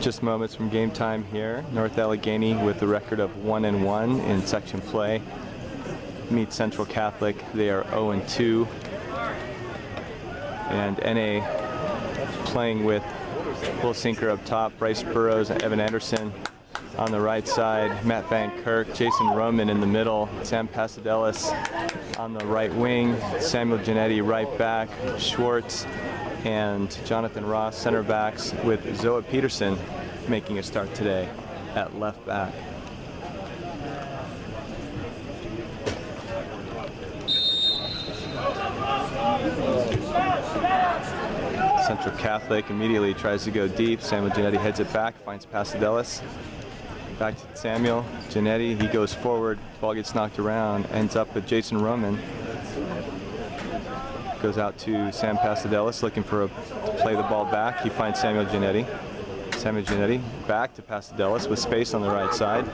Just moments from game time here. North Allegheny with a record of 1-1 in section play. Meet Central Catholic. They are 0-2. And NA playing with Will Sinker up top, Bryce Burrows and Evan Anderson on the right side, Matt Van Kirk, Jason Roman in the middle, Sam Pasadelis on the right wing, Samuel Giannetti right back, Schwartz and Jonathan Ross center backs, with Zoa Peterson making a start today at left back. Central Catholic immediately tries to go deep. Samuel Giannetti heads it back, finds Pasadelis. Back to Samuel Giannetti, he goes forward, ball gets knocked around, ends up with Jason Roman. Goes out to Sam Pasadelis looking to play the ball back. He finds Samuel Giannetti. Samuel Giannetti back to Pasadelis with space on the right side.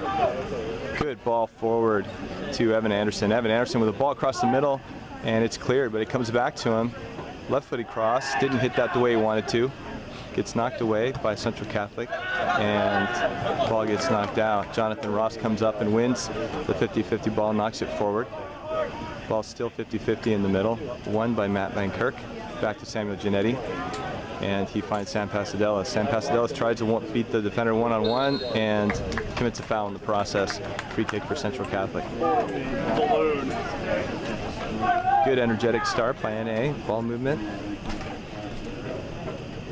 Good ball forward to Evan Anderson. Evan Anderson with a ball across the middle, and it's cleared, but it comes back to him. Left-footed cross, didn't hit that the way he wanted to. Gets knocked away by Central Catholic, and the ball gets knocked out. Jonathan Ross comes up and wins the 50-50 ball, knocks it forward. Ball still 50-50 in the middle, won by Matt Van Kirk. Back to Samuel Giannetti, and he finds Sam Pasadelis. Sam Pasadelis tries to beat the defender one-on-one and commits a foul in the process. Free kick for Central Catholic. Good energetic start by NA, ball movement.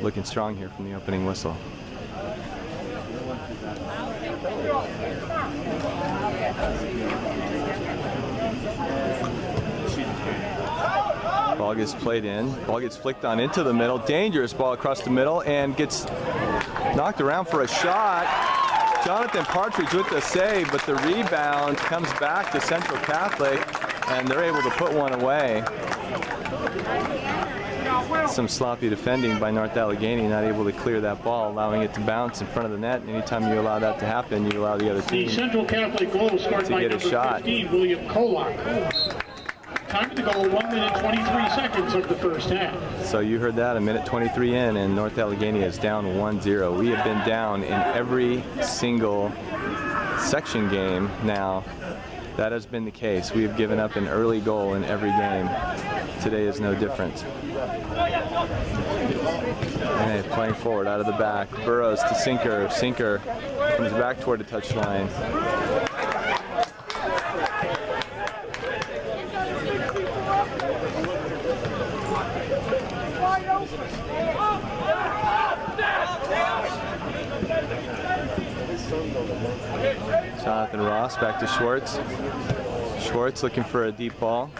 Looking strong here from the opening whistle. Ball gets played in, ball gets flicked on into the middle, dangerous ball across the middle, and gets knocked around for a shot. Jonathan Partridge with the save, but the rebound comes back to Central Catholic, and they're able to put one away. Some sloppy defending by North Allegheny, not able to clear that ball, allowing it to bounce in front of the net. Anytime you allow that to happen, you allow the other team the Central Catholic goal scored by number 15, William Kolak. Time of the goal, 1 minute 23 seconds of the first half. So you heard that, a minute 23 in, and North Allegheny is down 1-0. We have been down in every single section game now. That has been the case. We have given up an early goal in every game. Today is no different. And playing forward out of the back. Burrows to Sinker. Sinker comes back toward the touchline. Jonathan Ross back to Schwartz. Schwartz looking for a deep ball.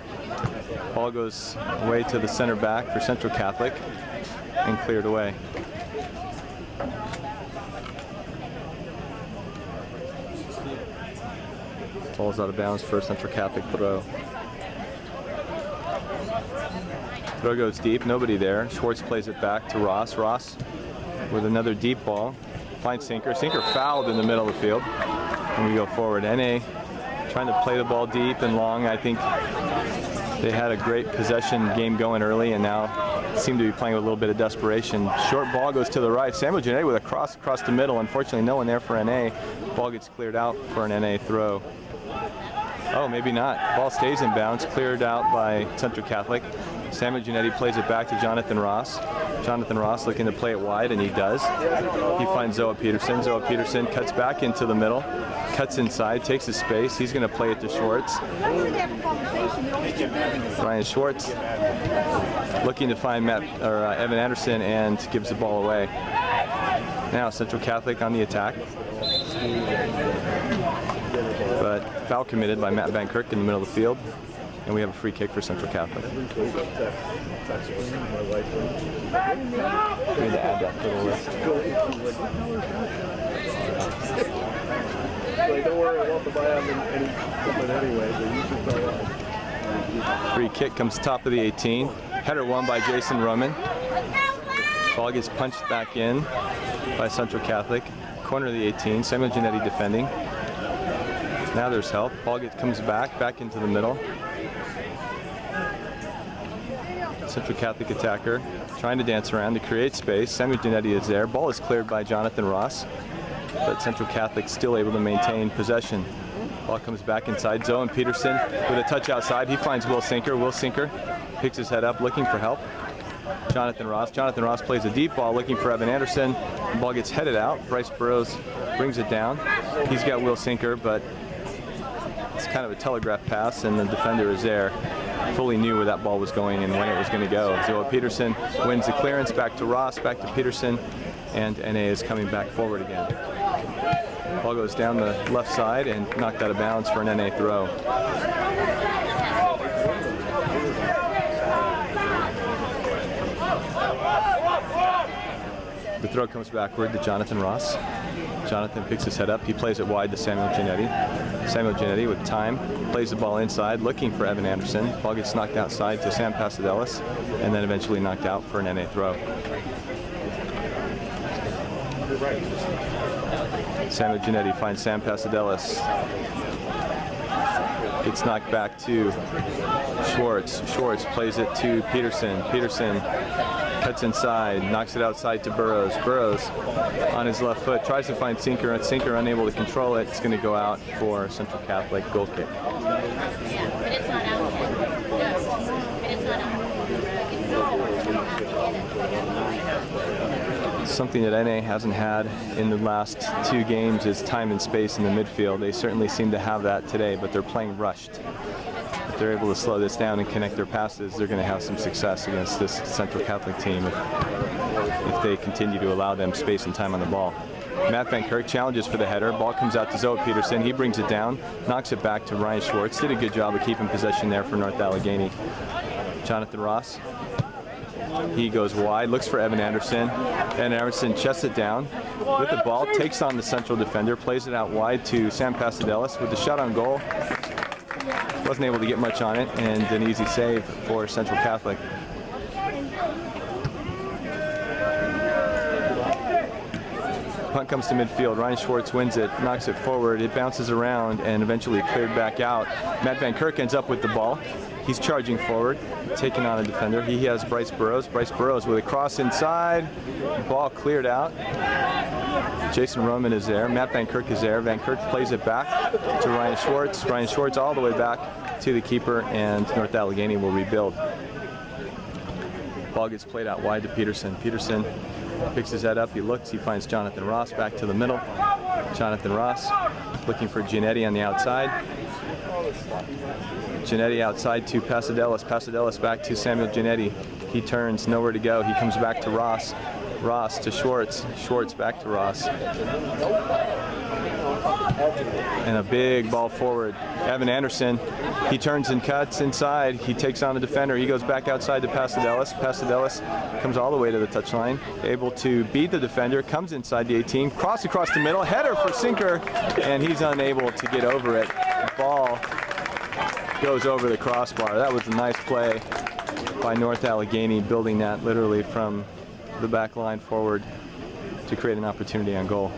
Ball goes away to the center back for Central Catholic and cleared away. Ball's out of bounds for Central Catholic throw. Throw goes deep, nobody there. Schwartz plays it back to Ross. Ross with another deep ball. Finds Sinker. Sinker fouled in the middle of the field. And we go forward. NA trying to play the ball deep and long. I think they had a great possession game going early and now seem to be playing with a little bit of desperation. Short ball goes to the right. Samuel Giannetti with a cross across the middle. Unfortunately, no one there for NA. Ball gets cleared out for an NA throw. Oh, maybe not. Ball stays in bounds, cleared out by Central Catholic. Samuel Giannetti plays it back to Jonathan Ross. Jonathan Ross looking to play it wide, and he does. He finds Zoa Peterson. Zoa Peterson cuts back into the middle, cuts inside, takes his space. He's going to play it to Schwartz. Ryan Schwartz looking to find Evan Anderson and gives the ball away. Now Central Catholic on the attack. But foul committed by Matt Van Kirk in the middle of the field. And we have a free kick for Central Catholic. I need to add that to the list. Don't worry, I want to buy them anyway, but you should tell us. Free kick comes top of the 18. Header won by Jason Roman. Ball gets punched back in by Central Catholic. Corner of the 18. Samuel Giannetti defending. Now there's help. Ball comes back into the middle. Central Catholic attacker trying to dance around to create space. Samuel Giannetti is there. Ball is cleared by Jonathan Ross, but Central Catholic still able to maintain possession. Ball comes back inside. Zoe Peterson with a touch outside. He finds Will Sinker. Will Sinker picks his head up looking for help. Jonathan Ross plays a deep ball looking for Evan Anderson. The ball gets headed out. Bryce Burrows brings it down. He's got Will Sinker, but it's kind of a telegraph pass, and the defender is there. Fully knew where that ball was going and when it was going to go. Zoe Peterson wins the clearance, back to Ross, back to Peterson, and NA is coming back forward again. Ball goes down the left side and knocked out of bounds for an NA throw. The throw comes backward to Jonathan Ross. Jonathan picks his head up. He plays it wide to Samuel Giannetti. Samuel Giannetti with time plays the ball inside, looking for Evan Anderson. Ball gets knocked outside to Sam Pasadelis, and then eventually knocked out for an NA throw. Samuel Giannetti finds Sam Pasadelis. Gets knocked back to Schwartz. Schwartz plays it to Peterson. Peterson cuts inside, knocks it outside to Burrows. Burrows on his left foot tries to find Sinker. Sinker unable to control it. It's going to go out for Central Catholic goal kick. Something that NA hasn't had in the last 2 games is time and space in the midfield. They certainly seem to have that today, but they're playing rushed. If they're able to slow this down and connect their passes, they're going to have some success against this Central Catholic team if they continue to allow them space and time on the ball. Matt Van Kirk challenges for the header. Ball comes out to Zoe Peterson. He brings it down, knocks it back to Ryan Schwartz. Did a good job of keeping possession there for North Allegheny. Jonathan Ross. He goes wide, looks for Evan Anderson. Evan Anderson chests it down with the ball, takes on the central defender, plays it out wide to Sam Pasadelis with the shot on goal. Wasn't able to get much on it, and an easy save for Central Catholic. Punt comes to midfield. Ryan Schwartz wins it, knocks it forward. It bounces around and eventually cleared back out. Matt Van Kirk ends up with the ball. He's charging forward, taking on a defender. He has Bryce Burrows. Bryce Burrows with a cross inside. Ball cleared out. Jason Roman is there. Matt Van Kirk is there. Van Kirk plays it back to Ryan Schwartz. Ryan Schwartz all the way back to the keeper, and North Allegheny will rebuild. Ball gets played out wide to Peterson. Peterson picks his head up. He looks. He finds Jonathan Ross back to the middle. Jonathan Ross looking for Giannetti on the outside. Giannetti outside to Pasadelis. Pasadelis back to Samuel Giannetti. He turns, nowhere to go. He comes back to Ross. Ross to Schwartz. Schwartz back to Ross. And a big ball forward. Evan Anderson, he turns and cuts inside. He takes on the defender. He goes back outside to Pasadelis. Pasadelis comes all the way to the touchline, able to beat the defender, comes inside the 18, cross across the middle, header for Sinker, and he's unable to get over it. The ball goes over the crossbar. That was a nice play by North Allegheny, building that literally from the back line forward to create an opportunity on goal.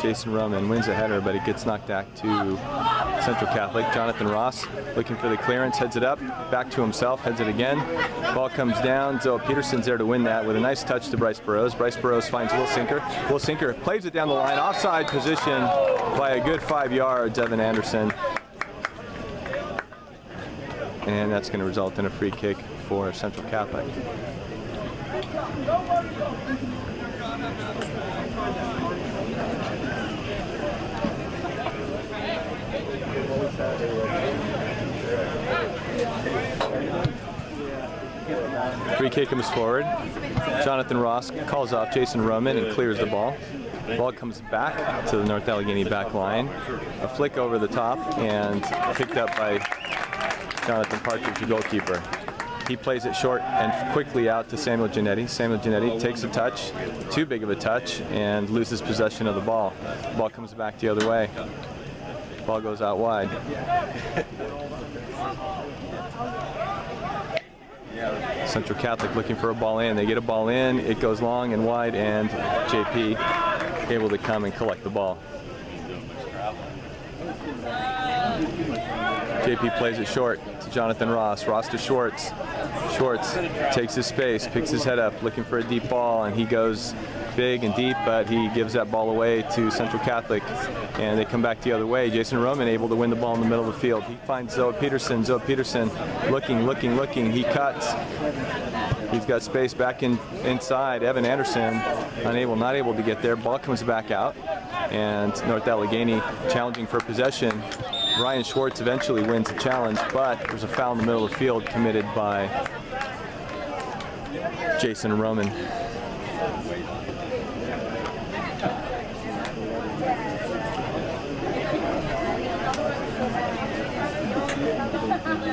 Jason Roman wins a header, but it gets knocked back to Central Catholic. Jonathan Ross looking for the clearance, heads it up, back to himself, heads it again. Ball comes down. Zoe Peterson's there to win that with a nice touch to Bryce Burrows. Bryce Burrows finds Will Sinker. Will Sinker plays it down the line, offside position by a good 5 yards, Evan Anderson. And that's going to result in a free kick for Central Catholic. Free kick comes forward. Jonathan Ross calls off Jason Roman and clears the ball. Ball comes back to the North Allegheny back line. A flick over the top and picked up by Jonathan Partridge, the goalkeeper. He plays it short and quickly out to Samuel Giannetti. Samuel Giannetti takes a touch, too big of a touch, and loses possession of the ball. The ball comes back the other way. Ball goes out wide. Central Catholic looking for a ball in. They get a ball in, it goes long and wide, and JP able to come and collect the ball. JP plays it short to Jonathan Ross. Ross to Schwartz. Schwartz takes his space, picks his head up, looking for a deep ball, and he goes big and deep, but he gives that ball away to Central Catholic, and they come back the other way. Jason Roman able to win the ball in the middle of the field. He finds Zoe Peterson. Zoe Peterson looking. He cuts. He's got space back inside. Evan Anderson not able to get there. Ball comes back out, and North Allegheny challenging for possession. Ryan Schwartz eventually wins the challenge, but there's a foul in the middle of the field committed by Jason Roman.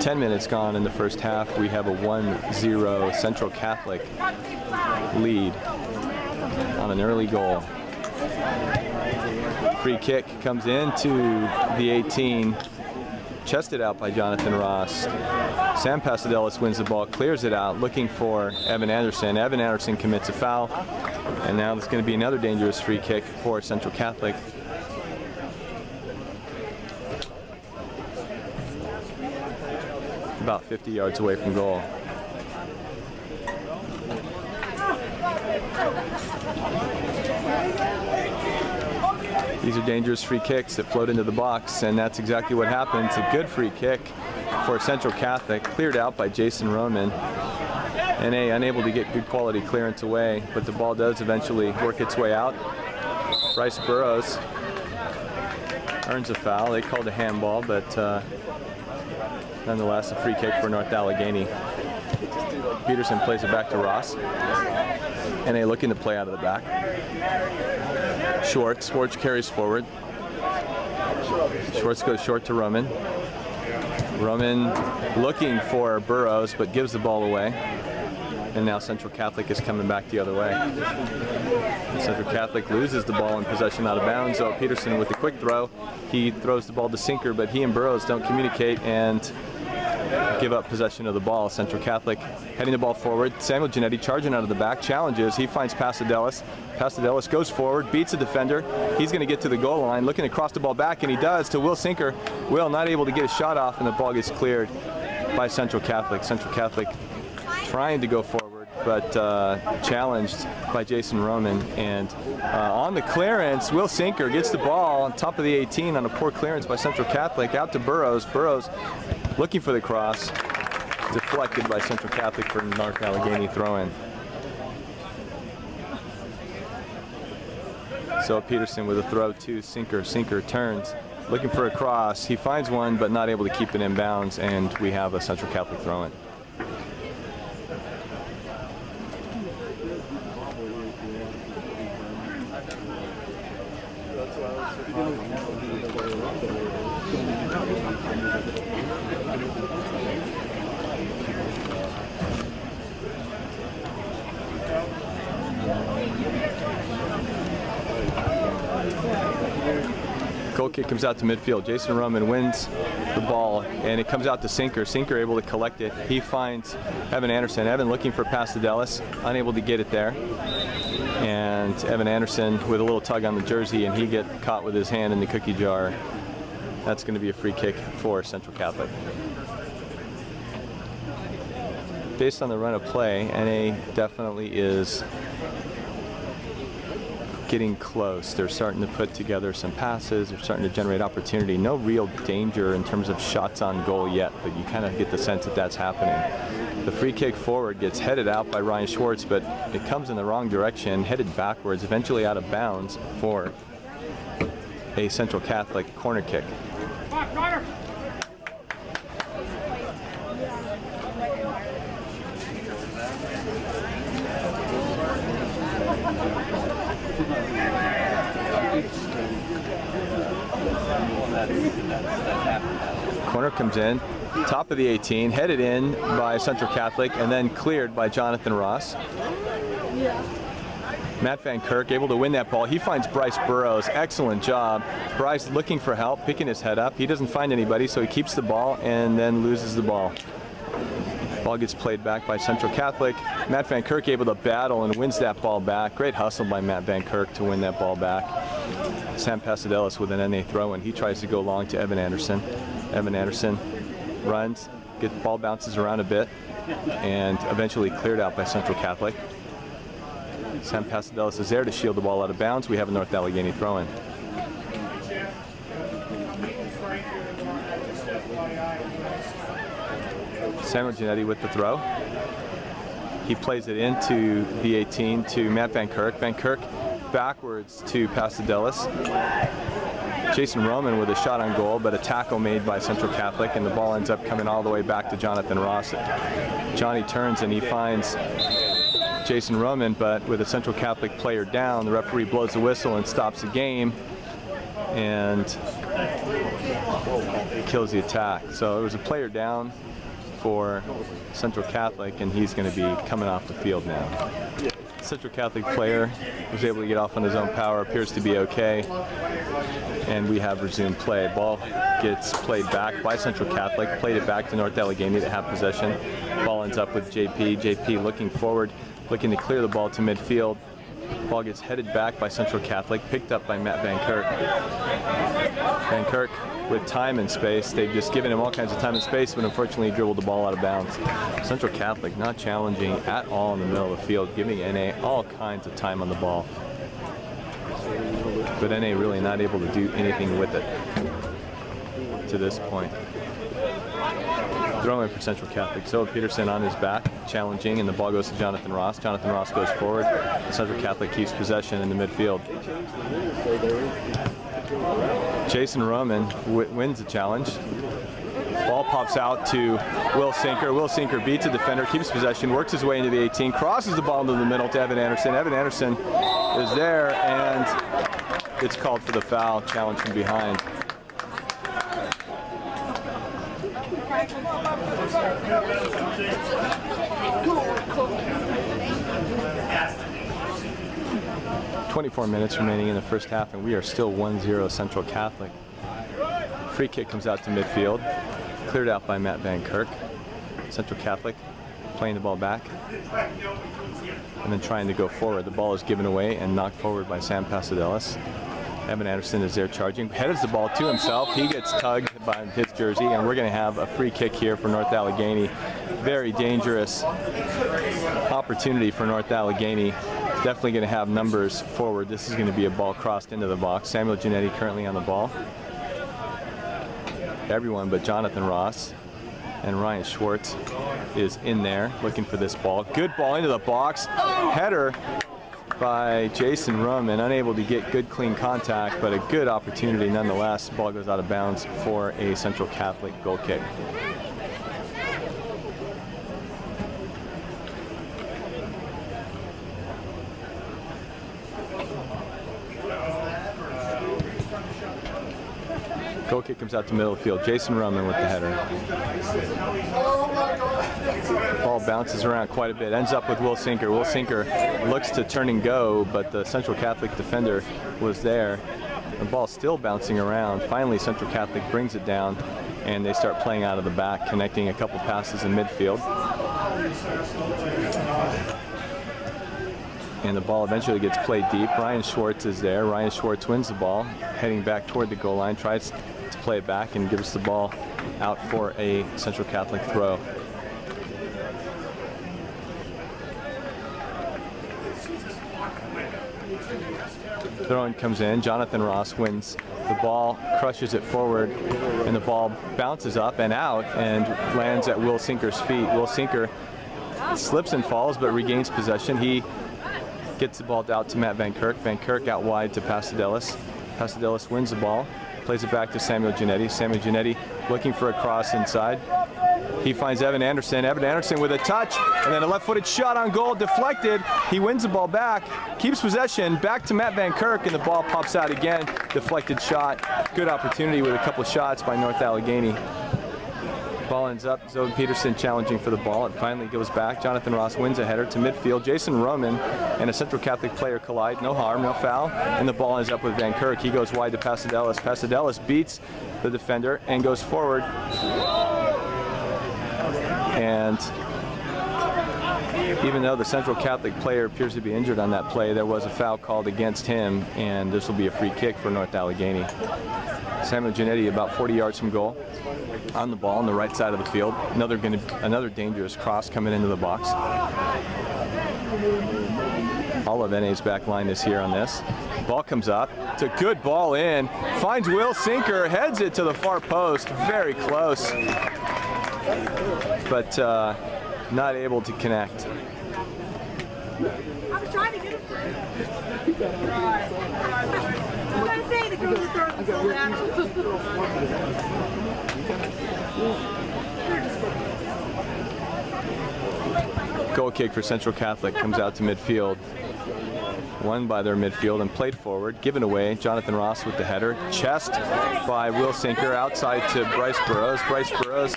Ten minutes gone in the first half. We have a 1-0 Central Catholic lead on an early goal. Free kick comes into the 18, chested out by Jonathan Ross. Sam Pasadelis wins the ball, clears it out, looking for Evan Anderson. Evan Anderson commits a foul, and now there's going to be another dangerous free kick for Central Catholic. About 50 yards away from goal. These are dangerous free kicks that float into the box, and that's exactly what happened. It's a good free kick for Central Catholic, cleared out by Jason Roman. NA unable to get good quality clearance away, but the ball does eventually work its way out. Bryce Burrows earns a foul. They called a handball, but nonetheless a free kick for North Allegheny. Peterson plays it back to Ross. NA looking to play out of the back. Schwartz carries forward. Schwartz goes short to Roman. Roman looking for Burrows, but gives the ball away. And now Central Catholic is coming back the other way. Central Catholic loses the ball in possession out of bounds. So Peterson with the quick throw. He throws the ball to Sinker, but he and Burrows don't communicate and give up possession of the ball. Central Catholic heading the ball forward. Samuel Giannetti charging out of the back, challenges. He finds Pasadelis. Pasadelis goes forward, beats a defender. He's going to get to the goal line, looking to cross the ball back, and he does to Will Sinker. Will not able to get a shot off, and the ball gets cleared by Central Catholic. Central Catholic trying to go forward, but challenged by Jason Roman. And on the clearance, Will Sinker gets the ball on top of the 18 on a poor clearance by Central Catholic, out to Burrows. Burrows looking for the cross, deflected by Central Catholic for North Allegheny throw-in. So Peterson with a throw to Sinker. Sinker turns, looking for a cross. He finds one, but not able to keep it in bounds, and we have a Central Catholic throw-in. Goal kick comes out to midfield. Jason Roman wins the ball, and it comes out to Sinker. Sinker able to collect it. He finds Evan Anderson. Evan looking for Pasadelis, unable to get it there. And Evan Anderson with a little tug on the jersey, and he gets caught with his hand in the cookie jar. That's going to be a free kick for Central Catholic. Based on the run of play, NA definitely is getting close. They're starting to put together some passes. They're starting to generate opportunity. No real danger in terms of shots on goal yet, but you kind of get the sense that that's happening. The free kick forward gets headed out by Ryan Schwartz, but it comes in the wrong direction, headed backwards, eventually out of bounds for a Central Catholic corner kick. Corner comes in, top of the 18, headed in by Central Catholic, and then cleared by Jonathan Ross. Matt Van Kirk able to win that ball. He finds Bryce Burrows. Excellent job. Bryce looking for help, picking his head up. He doesn't find anybody, so he keeps the ball and then loses the ball. Ball gets played back by Central Catholic. Matt Van Kirk able to battle and wins that ball back. Great hustle by Matt Van Kirk to win that ball back. Sam Pasadelis with an NA throw-in. He tries to go long to Evan Anderson. Evan Anderson runs, ball bounces around a bit, and eventually cleared out by Central Catholic. Sam Pasadelis is there to shield the ball out of bounds. We have a North Allegheny throw-in. Samuel Giannetti with the throw. He plays it into the 18 to Matt Van Kirk. Van Kirk backwards to Pasadelis. Jason Roman with a shot on goal, but a tackle made by Central Catholic, and the ball ends up coming all the way back to Jonathan Ross. Johnny turns and he finds Jason Roman, but with a Central Catholic player down, the referee blows the whistle and stops the game and kills the attack. So it was a player down for Central Catholic, and he's going to be coming off the field now. Central Catholic player was able to get off on his own power, appears to be okay, and we have resumed play. Ball gets played back by Central Catholic, played it back to North Allegheny to have possession. Ball ends up with JP. JP looking forward, looking to clear the ball to midfield. Ball gets headed back by Central Catholic, picked up by Matt Van Kirk. Van Kirk with time and space. They've just given him all kinds of time and space, but unfortunately he dribbled the ball out of bounds. Central Catholic not challenging at all in the middle of the field, giving NA all kinds of time on the ball. But NA really not able to do anything with it to this point. Throw in for Central Catholic. So Peterson on his back, challenging, and the ball goes to Jonathan Ross. Jonathan Ross goes forward. Central Catholic keeps possession in the midfield. Jason Roman wins the challenge. Ball pops out to Will Sinker. Will Sinker beats a defender, keeps possession, works his way into the 18, crosses the ball into the middle to Evan Anderson. Evan Anderson is there, and it's called for the foul, challenge from behind. .24 minutes remaining in the first half, and we are still 1-0 Central Catholic. Free kick comes out to midfield, cleared out by Matt Van Kirk. Central Catholic playing the ball back and then trying to go forward. The ball is given away and knocked forward by Sam Pasadelis. Evan Anderson is there charging, headers the ball to himself. He gets tugged by his jersey, and we're going to have a free kick here for North Allegheny. Very dangerous opportunity for North Allegheny. Definitely going to have numbers forward. This is going to be a ball crossed into the box. Samuel Giannetti currently on the ball. Everyone but Jonathan Ross and Ryan Schwartz is in there looking for this ball. Good ball into the box. Header by Jason Roman, unable to get good clean contact, but a good opportunity nonetheless. Ball goes out of bounds for a Central Catholic goal kick. Goal kick comes out to middle of the field. Jason Roman with the header. Ball bounces around quite a bit. Ends up with Will Sinker. Will Sinker looks to turn and go, but the Central Catholic defender was there. The ball still bouncing around. Finally, Central Catholic brings it down, and they start playing out of the back, connecting a couple passes in midfield. And the ball eventually gets played deep. Ryan Schwartz is there. Ryan Schwartz wins the ball, heading back toward the goal line, tries to play it back and gives the ball out for a Central Catholic throw. Throw-in comes in. Jonathan Ross wins the ball, crushes it forward, and the ball bounces up and out and lands at Will Sinker's feet. Will Sinker slips and falls but regains possession. He gets the ball out to Matt Van Kirk. Van Kirk out wide to Pasadelis. Pasadelis wins the ball, plays it back to Samuel Giannetti. Samuel Giannetti looking for a cross inside. He finds Evan Anderson. Evan Anderson with a touch, and then a left-footed shot on goal, deflected. He wins the ball back, keeps possession, back to Matt Van Kirk, and the ball pops out again. Deflected shot. Good opportunity with a couple shots by North Allegheny. Ball ends up, Zoe Peterson challenging for the ball. It finally goes back. Jonathan Ross wins a header to midfield. Jason Roman and a Central Catholic player collide. No harm, no foul. And the ball ends up with Van Kirk. He goes wide to Pasadelis. Pasadelis beats the defender and goes forward. And Even though the Central Catholic player appears to be injured on that play, there was a foul called against him, and this will be a free kick for North Allegheny. Samuel Giannetti about 40 yards from goal, on the ball on the right side of the field. Another dangerous cross coming into the box. All of NA's back line is here on this. Ball comes up. It's a good ball in. Finds Will Sinker, heads it to the far post. Very close, but not able to connect. I was trying to get it. I'm going to say the girls are throwing the ball down. Goal kick for Central Catholic comes out to midfield. Won by their midfield and played forward. Given away. Jonathan Ross with the header. Chest by Will Sinker outside to Bryce Burrows. Bryce Burrows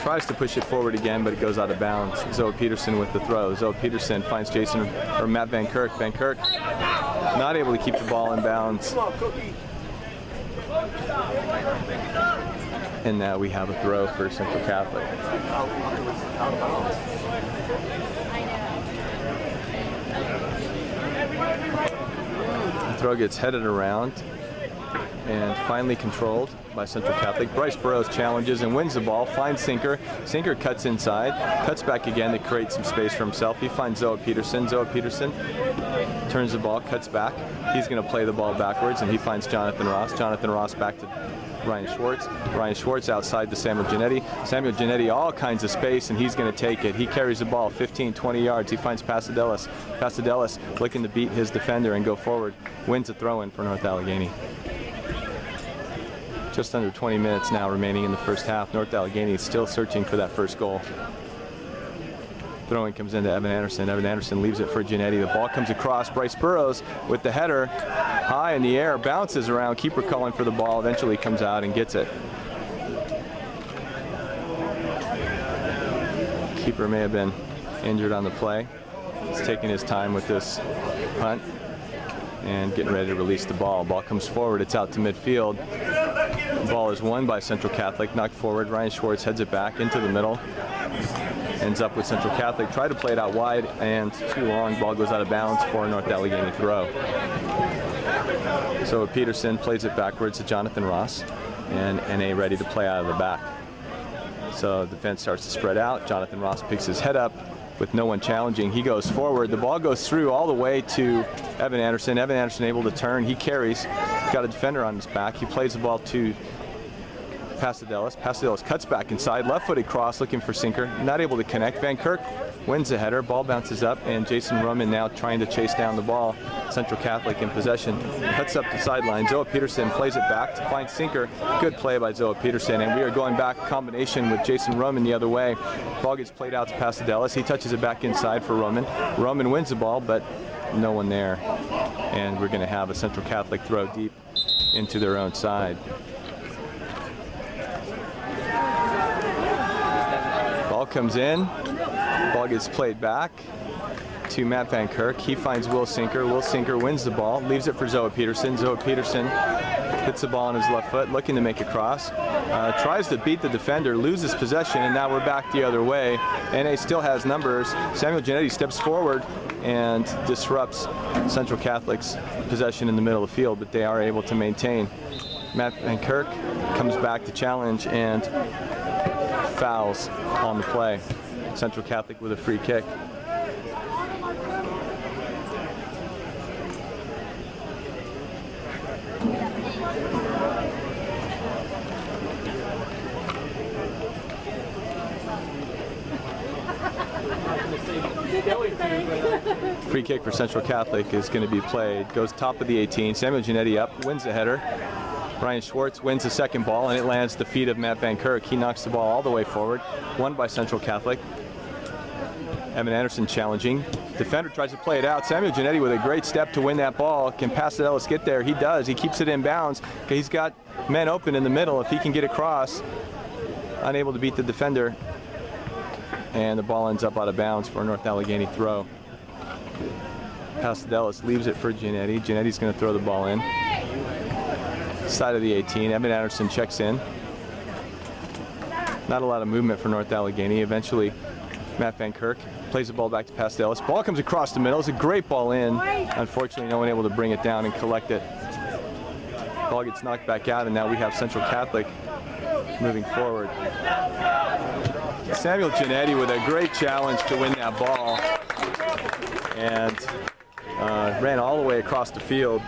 tries to push it forward again, but it goes out of bounds. Zoe Peterson with the throw. Zoe Peterson finds Matt Van Kirk. Van Kirk not able to keep the ball in bounds. And now we have a throw for Central Catholic. The throw gets headed around and finally controlled by Central Catholic. Bryce Burrows challenges and wins the ball, finds Sinker. Sinker cuts inside, cuts back again to create some space for himself. He finds Zoe Peterson. Zoe Peterson turns the ball, cuts back. He's going to play the ball backwards, and he finds Jonathan Ross. Jonathan Ross back to Ryan Schwartz. Ryan Schwartz outside to Samuel Giannetti. Samuel Giannetti all kinds of space, and he's going to take it. He carries the ball 15, 20 yards. He finds Pasadelis. Pasadelis looking to beat his defender and go forward. Wins a throw-in for North Allegheny. Just under 20 minutes now remaining in the first half. North Allegheny is still searching for that first goal. Throwing comes into Evan Anderson. Evan Anderson leaves it for Giannetti. The ball comes across. Bryce Burrows with the header. High in the air, bounces around. Keeper calling for the ball. Eventually comes out and gets it. Keeper may have been injured on the play. He's taking his time with this punt and getting ready to release the ball. Ball comes forward. It's out to midfield. The ball is won by Central Catholic. Knocked forward. Ryan Schwartz heads it back into the middle. Ends up with Central Catholic. Try to play it out wide and too long. Ball goes out of bounds for a North Allegheny throw. So Peterson plays it backwards to Jonathan Ross, and NA ready to play out of the back. So the defense starts to spread out. Jonathan Ross picks his head up with no one challenging. He goes forward. The ball goes through all the way to Evan Anderson. Evan Anderson able to turn. He carries. Got a defender on his back. He plays the ball to Pasadelis. Pasadelis cuts back inside. Left-footed cross looking for Sinker. Not able to connect. Van Kirk wins the header. Ball bounces up, and Jason Rumman now trying to chase down the ball. Central Catholic in possession. Cuts up the sideline. Zoe Peterson plays it back to find Sinker. Good play by Zoe Peterson, and we are going back combination with Jason Rumman the other way. Ball gets played out to Pasadelis. He touches it back inside for Rumman. Rumman wins the ball, but no one there. And we're going to have a Central Catholic throw deep into their own side. Ball comes in. Ball gets played back to Matt Van Kirk. He finds Will Sinker. Will Sinker wins the ball, leaves it for Zoe Peterson. Zoe Peterson hits the ball on his left foot, looking to make a cross. Tries to beat the defender, loses possession, and now we're back the other way. NA still has numbers. Samuel Giannetti steps forward and disrupts Central Catholic's possession in the middle of the field, but they are able to maintain. Matt Van Kirk comes back to challenge and fouls on the play. Central Catholic with a free kick. Free kick for Central Catholic is going to be played. Goes top of the 18. Samuel Giannetti up, wins the header. Ryan Schwartz wins the second ball, and it lands at the feet of Matt Van Kirk. He knocks the ball all the way forward. Won by Central Catholic. Evan Anderson challenging. Defender tries to play it out. Samuel Giannetti with a great step to win that ball. Can Pasadelis get there? He does. He keeps it in bounds. He's got men open in the middle. If he can get across, unable to beat the defender. And the ball ends up out of bounds for a North Allegheny throw. Pasadelis leaves it for Giannetti. Giannetti's going to throw the ball in. Side of the 18. Evan Anderson checks in. Not a lot of movement for North Allegheny. Eventually Matt Van Kirk plays the ball back to Pastelis. Ball comes across the middle. It's a great ball in. Unfortunately, no one able to bring it down and collect it. Ball gets knocked back out, and now we have Central Catholic moving forward. Samuel Giannetti with a great challenge to win that ball, and ran all the way across the field.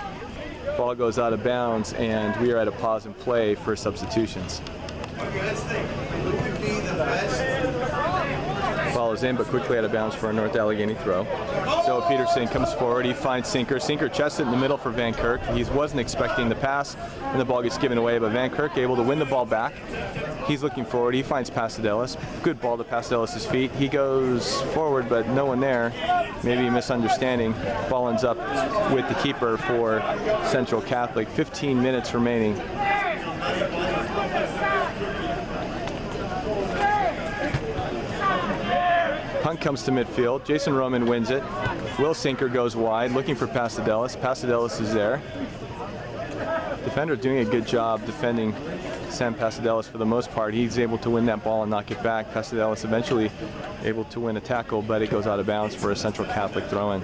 Ball goes out of bounds, and we are at a pause in play for substitutions. Ball is in, but quickly out of bounds for a North Allegheny throw. So Peterson comes forward. He finds Sinker. Sinker chests it in the middle for Van Kirk. He wasn't expecting the pass, and the ball gets given away, but Van Kirk able to win the ball back. He's looking forward. He finds Pastelis. Good ball to Pastelis' feet. He goes forward, but no one there. Maybe a misunderstanding. Ball ends up with the keeper for Central Catholic. 15 minutes remaining. Punt comes to midfield. Jason Roman wins it. Will Sinker goes wide, looking for Pastelis. Pastelis is there. Defender doing a good job defending Sam Pastelis for the most part. He's able to win that ball and knock it back. Pastelis eventually able to win a tackle, but it goes out of bounds for a Central Catholic throw-in.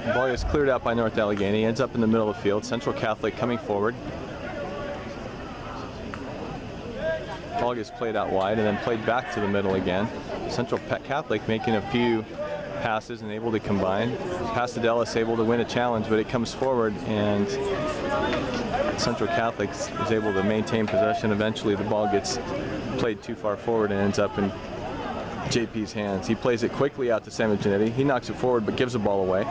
The ball is cleared out by North Allegheny, ends up in the middle of the field. Central Catholic coming forward. Ball gets played out wide and then played back to the middle again. Central Catholic making a few passes and able to combine. Pastelis able to win a challenge, but it comes forward, and Central Catholic is able to maintain possession. Eventually the ball gets played too far forward and ends up in JP's hands. He plays it quickly out to Samuel Giannetti. He knocks it forward but gives the ball away.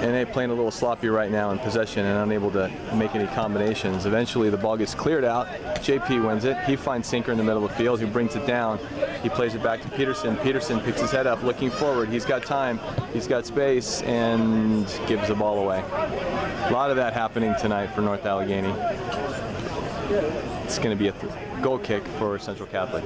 And they're playing a little sloppy right now in possession and unable to make any combinations. Eventually the ball gets cleared out. JP wins it. He finds Sinker in the middle of the field, who brings it down. He plays it back to Peterson. Peterson picks his head up, looking forward. He's got time, he's got space, and gives the ball away. A lot of that happening tonight for North Allegheny. It's going to be a goal kick for Central Catholic.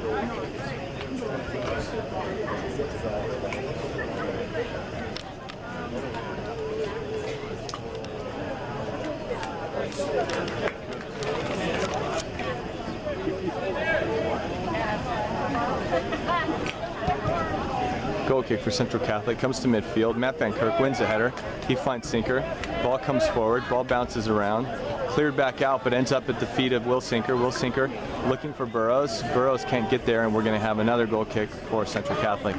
Goal kick for Central Catholic, comes to midfield. Matt Van Kirk wins the header. He finds Sinker. Ball comes forward. Ball bounces around. Cleared back out, but ends up at the feet of Will Sinker. Will Sinker looking for Burrows. Burrows can't get there, and we're going to have another goal kick for Central Catholic.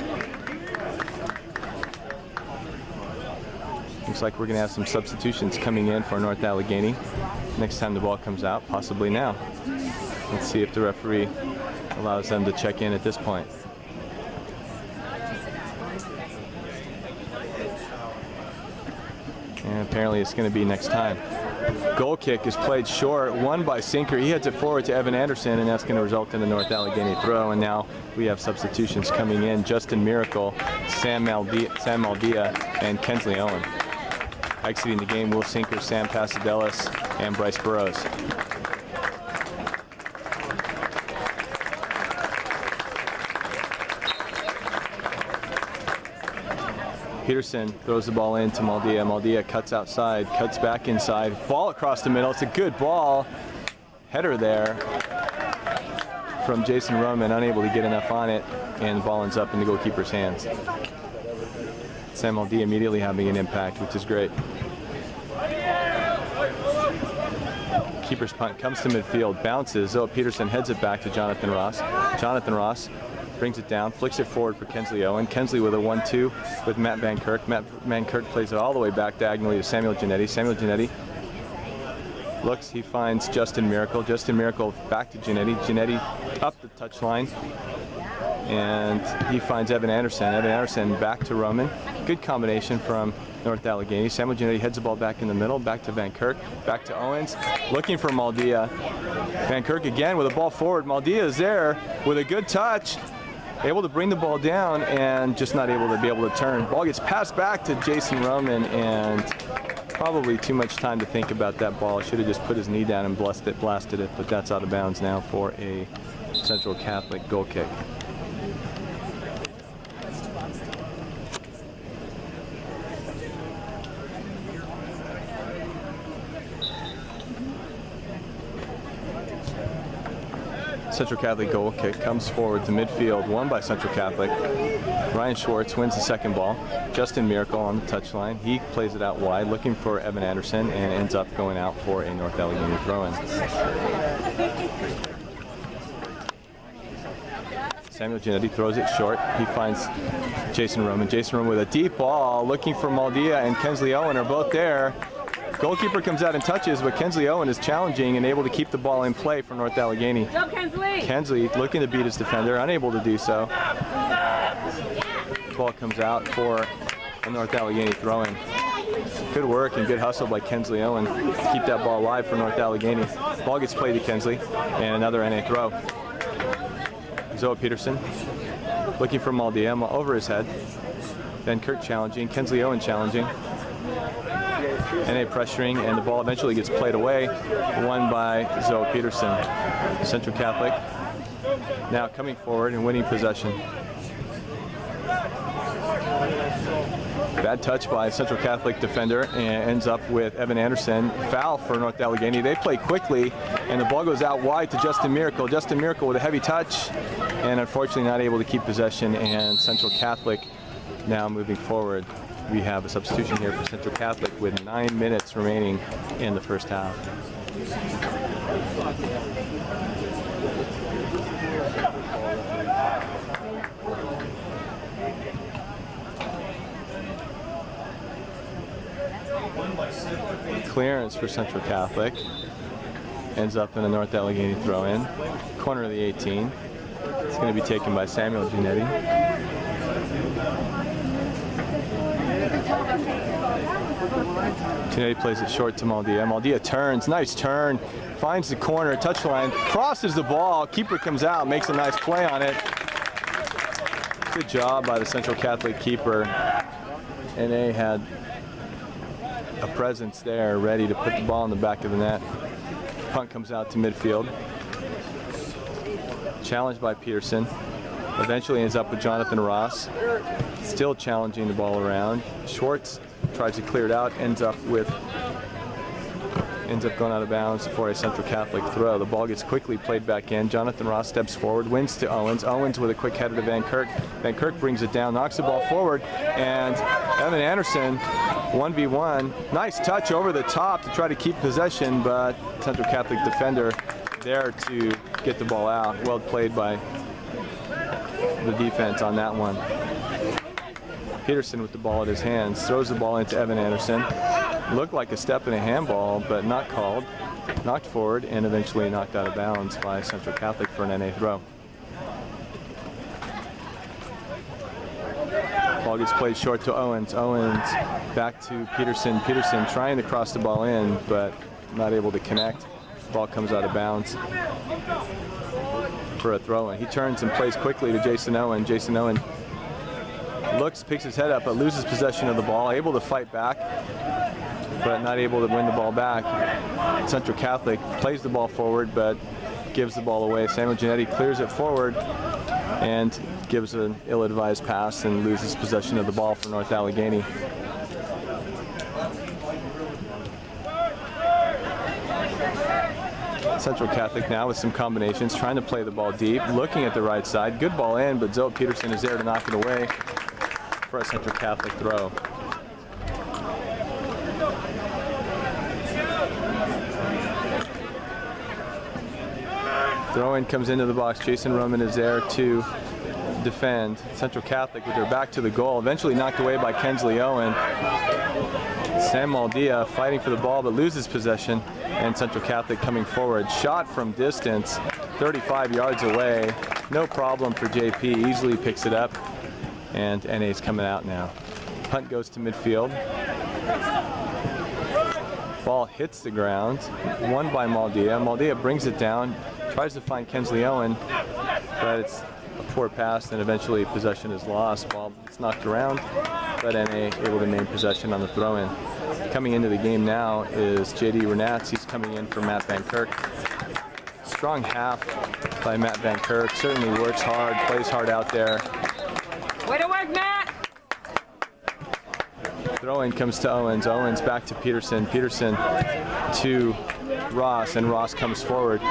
Looks like we're going to have some substitutions coming in for North Allegheny. Next time the ball comes out, possibly now. Let's see if the referee allows them to check in at this point. And apparently it's going to be next time. Goal kick is played short, won by Sinker. He heads it forward to Evan Anderson, and that's going to result in a North Allegheny throw. And now we have substitutions coming in. Justin Miracle, Sam Maldia, and Kensley Owen. Exiting the game, Will Sinker, Sam Pastelis, and Bryce Burrows. Peterson throws the ball in to Maldia. Maldia cuts outside, cuts back inside. Ball across the middle. It's a good ball. Header there from Jason Roman, unable to get enough on it, and the ball ends up in the goalkeeper's hands. Sam Maldia immediately having an impact, which is great. Keeper's punt comes to midfield, bounces. Zoe Peterson heads it back to Jonathan Ross. Jonathan Ross brings it down, flicks it forward for Kensley Owen. Kensley with a 1-2 with Matt Van Kirk. Matt Van Kirk plays it all the way back diagonally to Samuel Giannetti. Samuel Giannetti looks, he finds Justin Miracle. Justin Miracle back to Giannetti. Giannetti up the touchline, and he finds Evan Anderson. Evan Anderson back to Roman. Good combination from North Allegheny. Samuel Giannetti heads the ball back in the middle, back to Van Kirk, back to Owens, looking for Maldia. Van Kirk again with a ball forward. Maldia is there with a good touch, able to bring the ball down and just not able to turn. Ball gets passed back to Jason Roman, and Probably too much time to think about that ball. Should have just put his knee down and blasted it, but that's out of bounds now for a Central Catholic goal kick. Central Catholic goal kick comes forward to midfield, won by Central Catholic. Ryan Schwartz wins the second ball. Justin Miracle on the touchline. He plays it out wide, looking for Evan Anderson, and ends up going out for a North Allegheny throw-in. Samuel Giannetti throws it short. He finds Jason Roman. Jason Roman with a deep ball, looking for Maldia and Kensley Owen are both there. Goalkeeper comes out and touches, but Kensley Owen is challenging and able to keep the ball in play for North Allegheny. Go, Kensley! Kensley looking to beat his defender, unable to do so. Ball comes out for a North Allegheny throw-in. Good work and good hustle by Kensley Owen. Keep that ball alive for North Allegheny. Ball gets played to Kensley, and another NA throw. Zoe Peterson looking for Maldia over his head. Then Kirk challenging, Kensley Owen challenging. NA pressuring, and the ball eventually gets played away, won by Zoe Peterson. Central Catholic now coming forward and winning possession. Bad touch by Central Catholic defender, and ends up with Evan Anderson. Foul for North Allegheny. They play quickly, and the ball goes out wide to Justin Miracle. Justin Miracle with a heavy touch, and unfortunately not able to keep possession, and Central Catholic now moving forward. We have a substitution here for Central Catholic with 9 minutes remaining in the first half. Clearance for Central Catholic. Ends up in a North Allegheny throw-in. Corner of the 18. It's going to be taken by Samuel Giannetti. Giannetti plays it short to Maldia. Maldia turns, nice turn, finds the corner, touchline, crosses the ball, keeper comes out, makes a nice play on it. Good job by the Central Catholic keeper. NA had a presence there, ready to put the ball in the back of the net. Punt comes out to midfield. Challenged by Peterson. Eventually ends up with Jonathan Ross. Still challenging the ball around. Schwartz tries to clear it out, ends up going out of bounds for a Central Catholic throw. The ball gets quickly played back in. Jonathan Ross steps forward, wins to Owens. Owens with a quick header to Van Kirk. Van Kirk brings it down, knocks the ball forward, and Evan Anderson, 1v1. Nice touch over the top to try to keep possession, but Central Catholic defender there to get the ball out. Well played by the defense on that one. Peterson with the ball at his hands, throws the ball into Evan Anderson. Looked like a step in a handball, but not called. Knocked forward and eventually knocked out of bounds by Central Catholic for an NA throw. Ball gets played short to Owens. Owens back to Peterson. Peterson trying to cross the ball in, but not able to connect. Ball comes out of bounds for a throw-in. He turns and plays quickly to Jason Owen. Jason Owen looks, picks his head up, but loses possession of the ball. Able to fight back, but not able to win the ball back. Central Catholic plays the ball forward, but gives the ball away. Samuel Giannetti clears it forward and gives an ill-advised pass and loses possession of the ball for North Allegheny. Central Catholic now with some combinations, trying to play the ball deep, looking at the right side. Good ball in, but Zoe Peterson is there to knock it away for a Central Catholic throw. Throw-in comes into the box. Jason Roman is there to defend. Central Catholic with their back to the goal, eventually knocked away by Kensley Owen. Sam Maldia fighting for the ball, but loses possession, and Central Catholic coming forward. Shot from distance, 35 yards away. No problem for JP, easily picks it up, and NA's coming out now. Punt goes to midfield. Ball hits the ground, won by Maldia. Maldia brings it down, tries to find Kensley Owen, but it's a poor pass, and eventually possession is lost. Ball gets knocked around, but NA able to maintain possession on the throw-in. Coming into the game now is JD Renats. He's coming in for Matt Van Kirk. Strong half by Matt Van Kirk. Certainly works hard, plays hard out there. Way to work, Matt! Throw-in comes to Owens. Owens back to Peterson. Peterson to Ross, and Ross comes forward.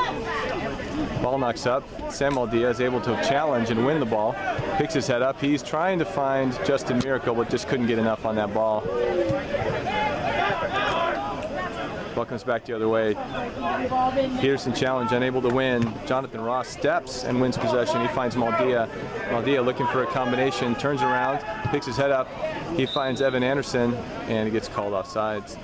Ball knocks up. Sam Aldia is able to challenge and win the ball. Picks his head up. He's trying to find Justin Miracle, but just couldn't get enough on that ball. Ball comes back the other way. Peterson challenge, unable to win. Jonathan Ross steps and wins possession. He finds Maldia. Maldia looking for a combination, turns around, picks his head up. He finds Evan Anderson, and he gets called off sides.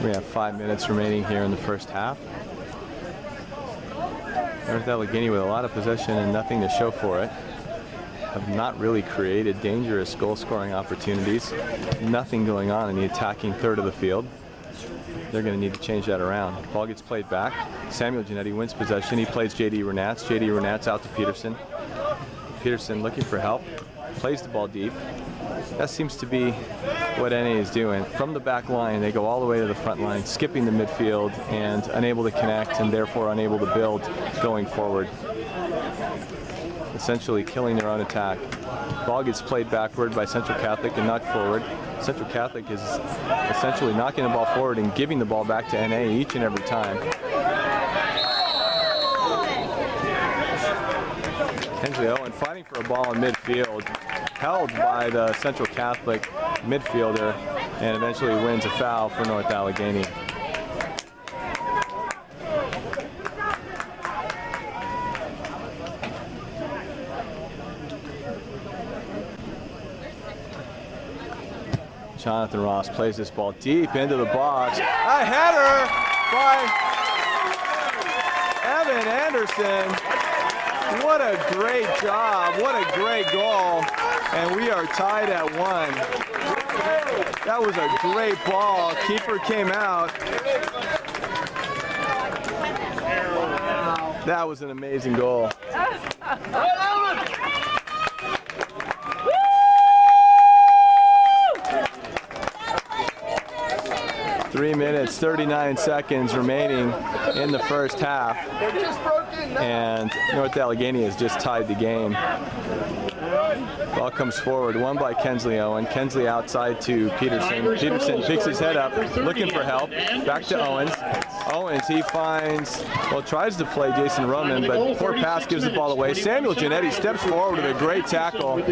We have 5 minutes remaining here in the first half. North Allegheny with a lot of possession and nothing to show for it. Have not really created dangerous goal-scoring opportunities. Nothing going on in the attacking third of the field. They're going to need to change that around. Ball gets played back. Samuel Giannetti wins possession. He plays JD Renats. JD Renats out to Peterson. Peterson looking for help. Plays the ball deep. That seems to be what NA is doing. From the back line, they go all the way to the front line, skipping the midfield and unable to connect and therefore unable to build going forward. Essentially killing their own attack. Ball gets played backward by Central Catholic and knocked forward. Central Catholic is essentially knocking the ball forward and giving the ball back to NA each and every time. Hensley Owen fighting for a ball in midfield, held by the Central Catholic midfielder, and eventually wins a foul for North Allegheny. Jonathan Ross plays this ball deep into the box. A header by Evan Anderson. What a great job. What a great goal. And we are tied at 1. That was a great ball. Keeper came out. That was an amazing goal. 3 minutes, 39 seconds remaining in the first half. And North Allegheny has just tied the game. Ball comes forward, won by Kensley Owen. Kensley outside to Peterson. Peterson picks his head up, looking for help. Back to Owens. Owens, he finds, well, tries to play Jason Roman, but poor pass gives the ball away. Samuel Giannetti steps forward with a great tackle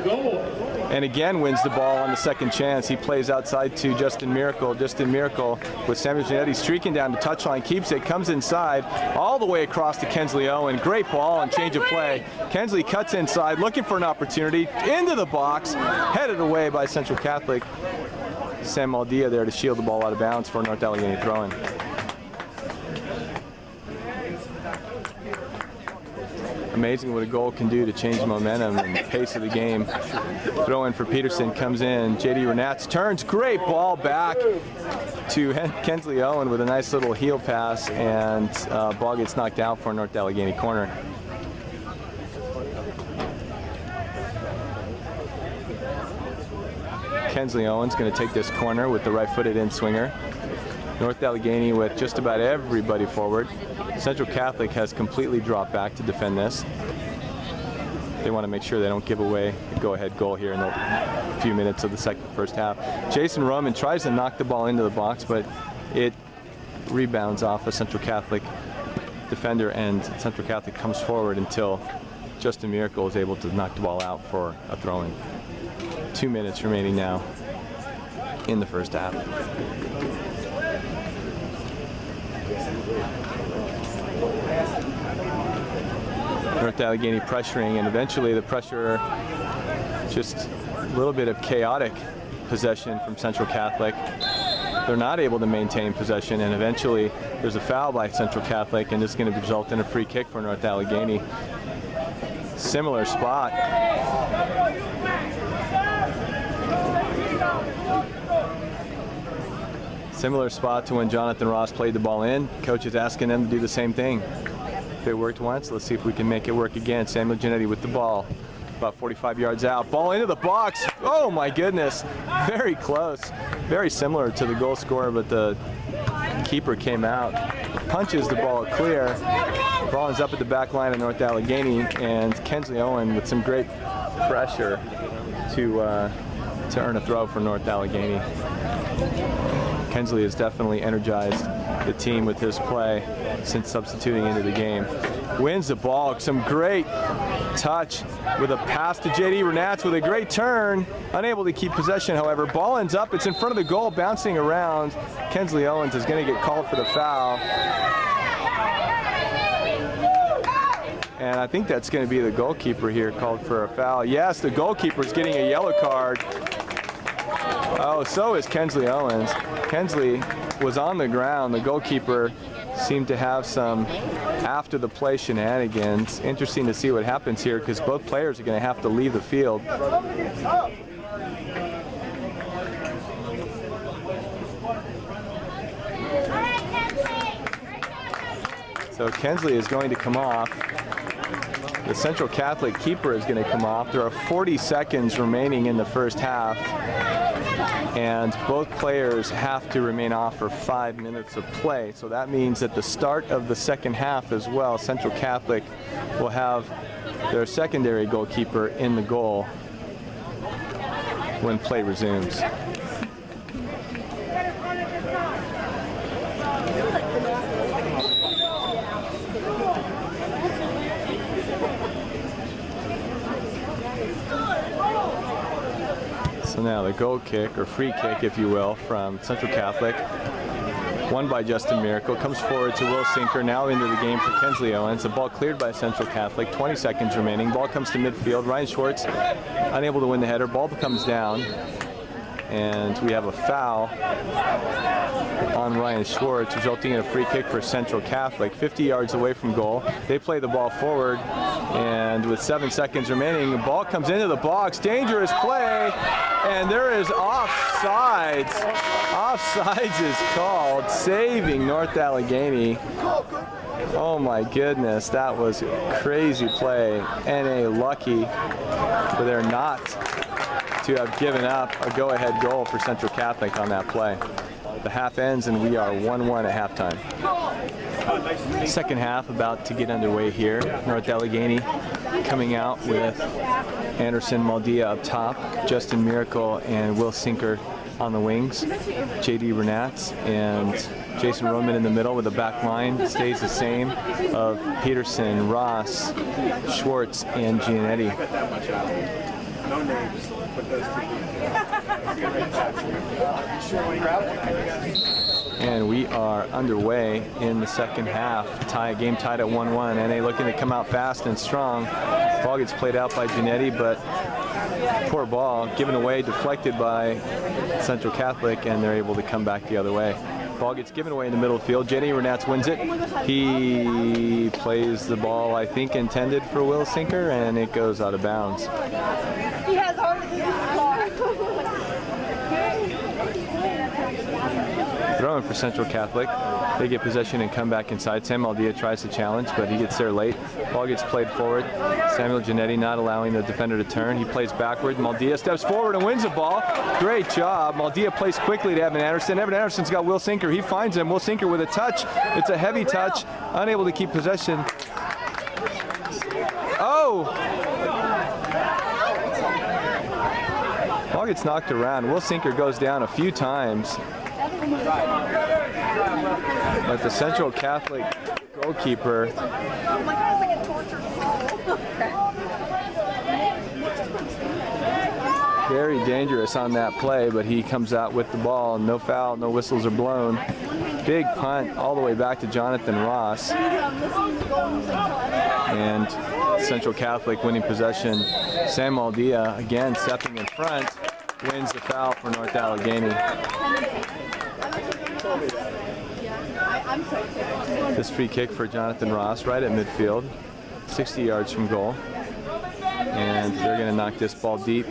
and again wins the ball on the second chance. He plays outside to Justin Miracle. Justin Miracle with Samuel Giannetti streaking down the touchline, keeps it, comes inside, all the way across to Kensley Owen. Great ball and change of play. Kensley cuts inside, looking for an opportunity, into the box, headed away by Central Catholic. Sam Maldia there to shield the ball out of bounds for North Allegheny throw-in. Amazing what a goal can do to change the momentum and pace of the game. Throw in for Peterson comes in. JD Renats turns, great ball back to Kensley Owen with a nice little heel pass, and ball gets knocked out for North Allegheny corner. Kensley Owen's going to take this corner with the right-footed in-swinger. North Allegheny with just about everybody forward. Central Catholic has completely dropped back to defend this. They want to make sure they don't give away a go-ahead goal here in the few minutes of the first half. Jason Roman tries to knock the ball into the box, but it rebounds off a Central Catholic defender, and Central Catholic comes forward until Justin Miracle is able to knock the ball out for a throw-in. 2 minutes remaining now in the first half. North Allegheny pressuring, and eventually the pressure, just a little bit of chaotic possession from Central Catholic. They're not able to maintain possession, and eventually there's a foul by Central Catholic, and this is going to result in a free kick for North Allegheny. Similar spot. Similar spot to when Jonathan Ross played the ball in. Coach is asking them to do the same thing. If it worked once, let's see if we can make it work again. Samuel Giannetti with the ball. About 45 yards out. Ball into the box. Oh my goodness. Very close. Very similar to the goal scorer, but the keeper came out. Punches the ball clear. Ball is up at the back line of North Allegheny, and Kensley Owen with some great pressure to earn a throw for North Allegheny. Kensley has definitely energized the team with his play since substituting into the game. Wins the ball. Some great touch with a pass to J.D. Renats with a great turn. Unable to keep possession, however. Ball ends up. It's in front of the goal, bouncing around. Kensley Owens is going to get called for the foul. And I think that's going to be the goalkeeper here called for a foul. Yes, the goalkeeper is getting a yellow card. Oh, so is Kensley Owens. Kensley was on the ground. The goalkeeper seemed to have some after the play shenanigans. Interesting to see what happens here because both players are going to have to leave the field. So Kensley is going to come off. The Central Catholic keeper is going to come off. There are 40 seconds remaining in the first half, and both players have to remain off for 5 minutes of play. So that means at the start of the second half as well, Central Catholic will have their secondary goalkeeper in the goal when play resumes. So now the goal kick, or free kick, if you will, from Central Catholic, won by Justin Miracle, comes forward to Will Sinker, now into the game for Kensley Owens. The ball cleared by Central Catholic, 20 seconds remaining. Ball comes to midfield. Ryan Schwartz unable to win the header. Ball comes down, and we have a foul on Ryan Schwartz, resulting in a free kick for Central Catholic, 50 yards away from goal. They play the ball forward, and with 7 seconds remaining, the ball comes into the box. Dangerous play, and there is offsides. Offsides is called, saving North Allegheny. Oh my goodness, that was a crazy play. NA lucky for their not to have given up a go-ahead goal for Central Catholic on that play. The half ends and we are 1-1 at halftime. Second half about to get underway here. North Allegheny coming out with Anderson Maldia up top, Justin Miracle and Will Sinker on the wings, J.D. Renats and Jason Roman in the middle, with the back line stays the same of Peterson, Ross, Schwartz, and Giannetti. No names, but those And we are underway in the second half. Game tied at 1-1. NA looking to come out fast and strong. Ball gets played out by Giannetti, but poor ball given away, deflected by Central Catholic, and they're able to come back the other way. Ball gets given away in the middle of the field. J.D. Renats wins it. He plays the ball, I think, intended for Will Sinker, and it goes out of bounds. He has Throwing for Central Catholic. They get possession and come back inside. Sam Maldia tries to challenge, but he gets there late. Ball gets played forward. Samuel Giannetti not allowing the defender to turn. He plays backward. Maldia steps forward and wins the ball. Great job. Maldia plays quickly to Evan Anderson. Evan Anderson's got Will Sinker. He finds him. Will Sinker with a touch. It's a heavy touch. Unable to keep possession. Oh! Ball gets knocked around. Will Sinker goes down a few times. But the Central Catholic goalkeeper very dangerous on that play, but he comes out with the ball. No foul, no whistles are blown. Big punt all the way back to Jonathan Ross. And Central Catholic winning possession. Sam Maldia again stepping in front, wins the foul for North Allegheny. This free kick for Jonathan Ross right at midfield, 60 yards from goal. And they're going to knock this ball deep.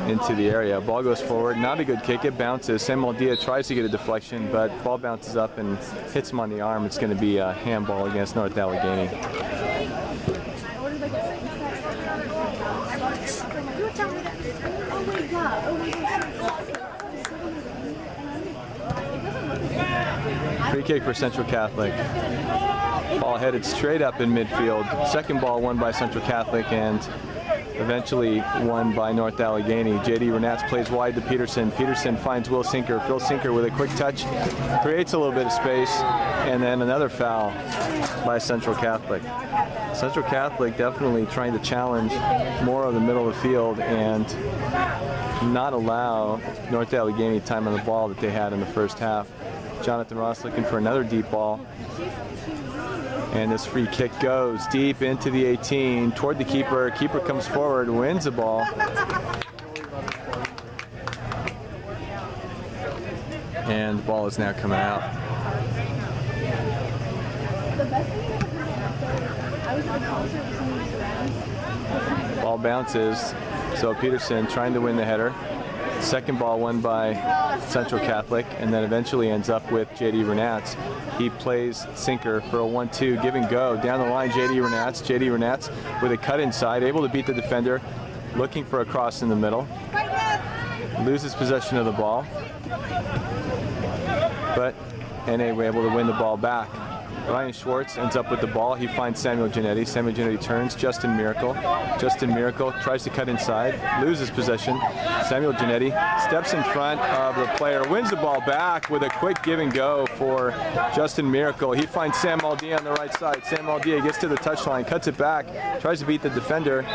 into the area. Ball goes forward, not a good kick, it bounces. Sam Maldia tries to get a deflection, but ball bounces up and hits him on the arm. It's going to be a handball against North Allegheny. Free kick for Central Catholic. Ball headed straight up in midfield. Second ball won by Central Catholic and eventually won by North Allegheny. J.D. Renats plays wide to Peterson. Peterson finds Will Sinker. Phil Sinker with a quick touch, creates a little bit of space, and then another foul by Central Catholic. Central Catholic definitely trying to challenge more of the middle of the field and not allow North Allegheny time on the ball that they had in the first half. Jonathan Ross looking for another deep ball. And this free kick goes deep into the 18, toward the keeper. Keeper comes forward, wins the ball. And the ball is now coming out. Ball bounces, so Peterson trying to win the header. Second ball won by Central Catholic, and then eventually ends up with J.D. Renats. He plays Sinker for a 1-2, give and go. Down the line, J.D. Renats. J.D. Renats with a cut inside, able to beat the defender, looking for a cross in the middle. Loses possession of the ball, but NA were able to win the ball back. Ryan Schwartz ends up with the ball. He finds Samuel Giannetti. Samuel Giannetti turns. Justin Miracle. Justin Miracle tries to cut inside, loses possession. Samuel Giannetti steps in front of the player, wins the ball back with a quick give and go for Justin Miracle. He finds Sam Maldia on the right side. Sam Maldia gets to the touchline, cuts it back, tries to beat the defender.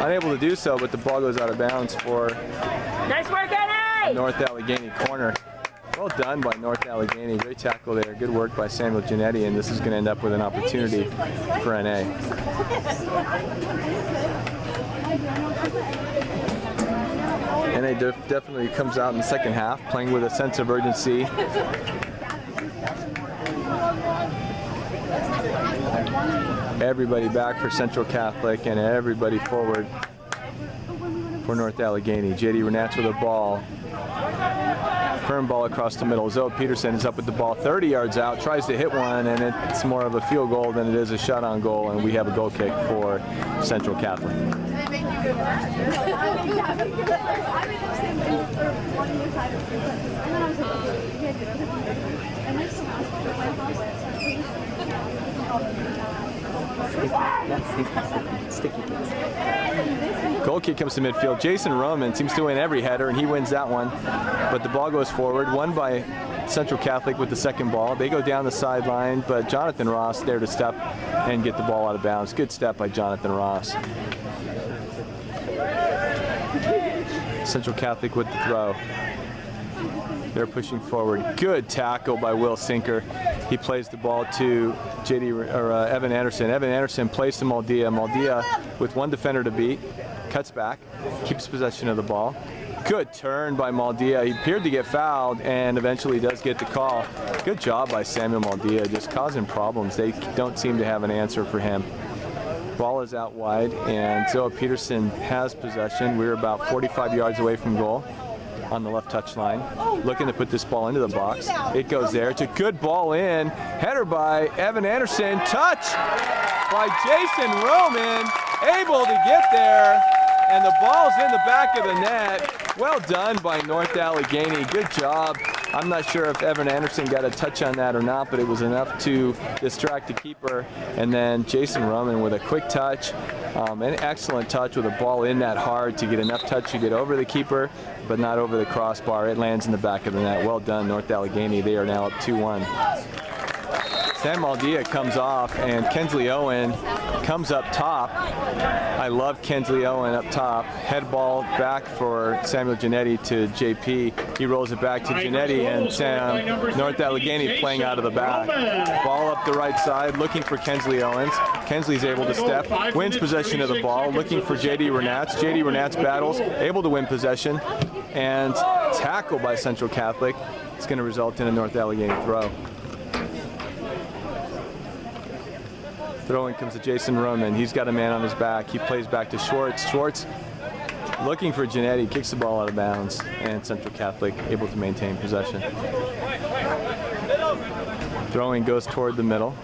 Unable to do so, but the ball goes out of bounds for Nice work, Eddie! North Allegheny corner. Well done by North Allegheny. Great tackle there. Good work by Samuel Giannetti, and this is going to end up with an opportunity for NA. NA definitely comes out in the second half, playing with a sense of urgency. Everybody back for Central Catholic and everybody forward for North Allegheny. J.D. Renats with a ball. Firm ball across the middle. Zoe Peterson is up with the ball 30 yards out, tries to hit one, and it's more of a field goal than it is a shot on goal, and we have a goal kick for Central Catholic. Goal kick comes to midfield. Jason Roman seems to win every header, and he wins that one. But the ball goes forward, won by Central Catholic with the second ball. They go down the sideline, but Jonathan Ross there to step and get the ball out of bounds. Good step by Jonathan Ross. Central Catholic with the throw. They're pushing forward. Good tackle by Will Sinker. He plays the ball to Evan Anderson. Evan Anderson plays to Maldia. Maldia with one defender to beat. Cuts back, keeps possession of the ball. Good turn by Maldia. He appeared to get fouled and eventually does get the call. Good job by Samuel Maldia, just causing problems. They don't seem to have an answer for him. Ball is out wide, and Zoe Peterson has possession. We're about 45 yards away from goal on the left touchline, looking to put this ball into the box. It goes there. It's a good ball in. Header by Evan Anderson. Touch by Jason Roman. Able to get there, and the ball's in the back of the net. Well done by North Allegheny. Good job. I'm not sure if Evan Anderson got a touch on that or not, but it was enough to distract the keeper. And then Jason Roman with a quick touch, an excellent touch with a ball in that hard to get enough touch to get over the keeper, but not over the crossbar. It lands in the back of the net. Well done, North Allegheny. They are now up 2-1. Sam Maldia comes off, and Kensley Owen comes up top. I love Kensley Owen up top. Head ball back for Samuel Giannetti to JP. He rolls it back to Giannetti, and Sam, North Allegheny playing out of the back. Ball up the right side, looking for Kensley Owens. Kensley's able to step, wins possession of the ball, looking for J.D. Renats. J.D. Renats battles, able to win possession, and tackle by Central Catholic. It's going to result in a North Allegheny throw. Throw-in comes to Jason Roman. He's got a man on his back. He plays back to Schwartz. Schwartz looking for Giannetti, kicks the ball out of bounds, and Central Catholic able to maintain possession. Throwing goes toward the middle.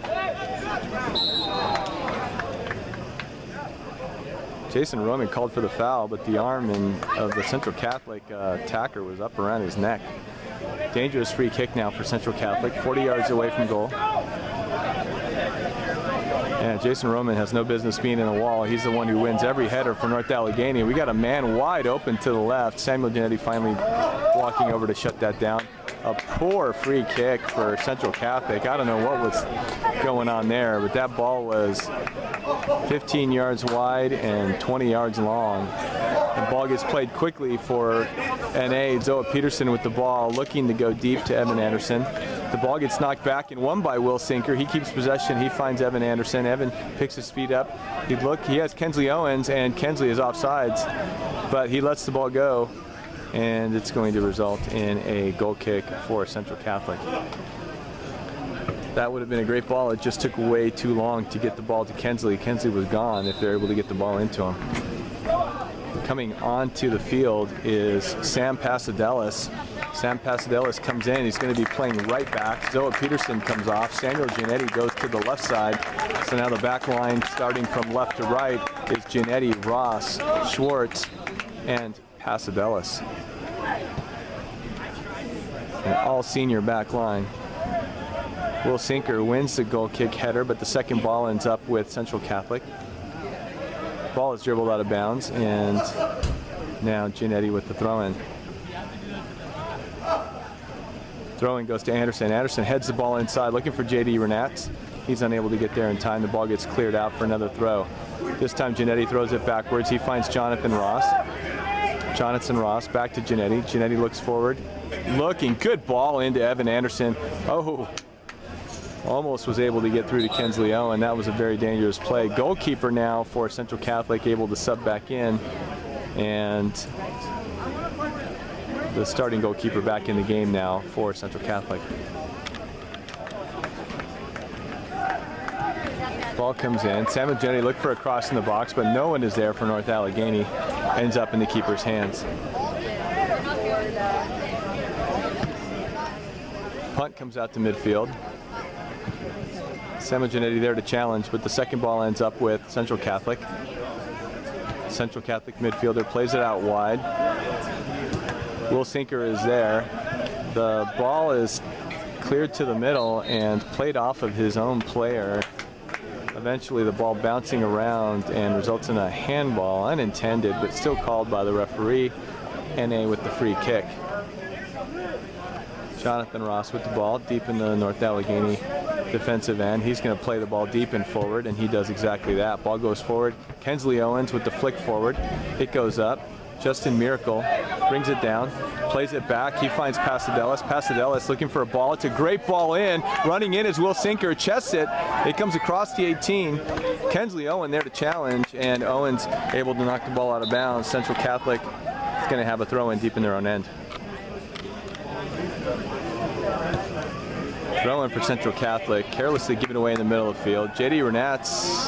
Jason Roman called for the foul, but the arm of the Central Catholic attacker was up around his neck. Dangerous free kick now for Central Catholic, 40 yards away from goal. And Jason Roman has no business being in the wall. He's the one who wins every header for North Allegheny. We got a man wide open to the left. Samuel Giannetti finally walking over to shut that down. A poor free kick for Central Catholic. I don't know what was going on there, but that ball was 15 yards wide and 20 yards long. The ball gets played quickly for NA. Zoa Peterson with the ball, looking to go deep to Evan Anderson. The ball gets knocked back and won by Will Sinker. He keeps possession. He finds Evan Anderson. Evan picks his feet up. He has Kensley Owens, and Kensley is offsides, but he lets the ball go, and it's going to result in a goal kick for Central Catholic. That would have been a great ball. It just took way too long to get the ball to Kensley. Kensley was gone if they're able to get the ball into him. Coming onto the field is Sam Pasadelis. Sam Pasadelis comes in. He's going to be playing right back. Zoa Peterson comes off. Samuel Giannetti goes to the left side. So now the back line, starting from left to right, is Giannetti, Ross, Schwartz, and Pasadelis. An all-senior back line. Will Sinker wins the goal kick header, but the second ball ends up with Central Catholic. Ball is dribbled out of bounds, and now Giannetti with the throw-in. Throw-in goes to Anderson. Anderson heads the ball inside, looking for J.D. Renats. He's unable to get there in time. The ball gets cleared out for another throw. This time Giannetti throws it backwards. He finds Jonathan Ross. Jonathan Ross back to Giannetti. Giannetti looks forward. Looking, good ball into Evan Anderson. Oh, almost was able to get through to Kensley Owen. That was a very dangerous play. Goalkeeper now for Central Catholic, able to sub back in, and the starting goalkeeper back in the game now for Central Catholic. Ball comes in. Samuel Giannetti looked for a cross in the box, but no one is there for North Allegheny. Ends up in the keeper's hands. Punt comes out to midfield. Samuel Giannetti there to challenge, but the second ball ends up with Central Catholic. Central Catholic midfielder plays it out wide. Will Sinker is there. The ball is cleared to the middle and played off of his own player. Eventually the ball bouncing around and results in a handball, unintended, but still called by the referee. NA with the free kick. Jonathan Ross with the ball deep in the North Allegheny defensive end. He's going to play the ball deep and forward, and he does exactly that. Ball goes forward. Kensley Owens with the flick forward. It goes up. Justin Miracle brings it down, plays it back. He finds Pasadelis. Pasadelis looking for a ball. It's a great ball in. Running in is Will Sinker. Chests it. It comes across the 18. Kensley Owen there to challenge, and Owens able to knock the ball out of bounds. Central Catholic is going to have a throw in deep in their own end. Throw in for Central Catholic, carelessly given away in the middle of the field. J.D. Renats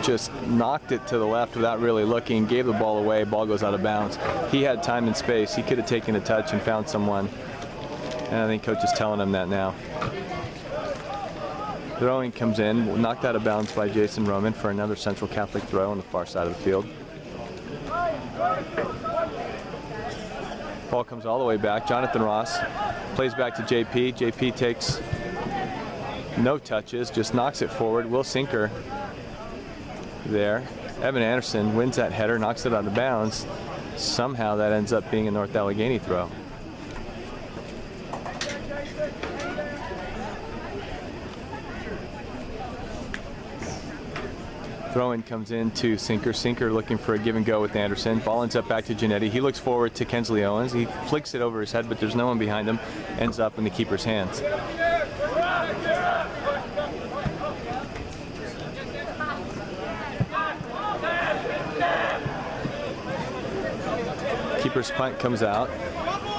just knocked it to the left without really looking, gave the ball away, ball goes out of bounds. He had time and space. He could have taken a touch and found someone. And I think coach is telling him that now. Throwing comes in, knocked out of bounds by Jason Roman for another Central Catholic throw on the far side of the field. Ball comes all the way back. Jonathan Ross plays back to JP. JP takes no touches, just knocks it forward. Will Sinker there. Evan Anderson wins that header, knocks it out of bounds. Somehow that ends up being a North Allegheny throw. Throw-in comes in to Sinker. Sinker looking for a give and go with Anderson. Ball ends up back to Giannetti. He looks forward to Kensley Owens. He flicks it over his head, but there's no one behind him. Ends up in the keeper's hands. Keeper's punt comes out.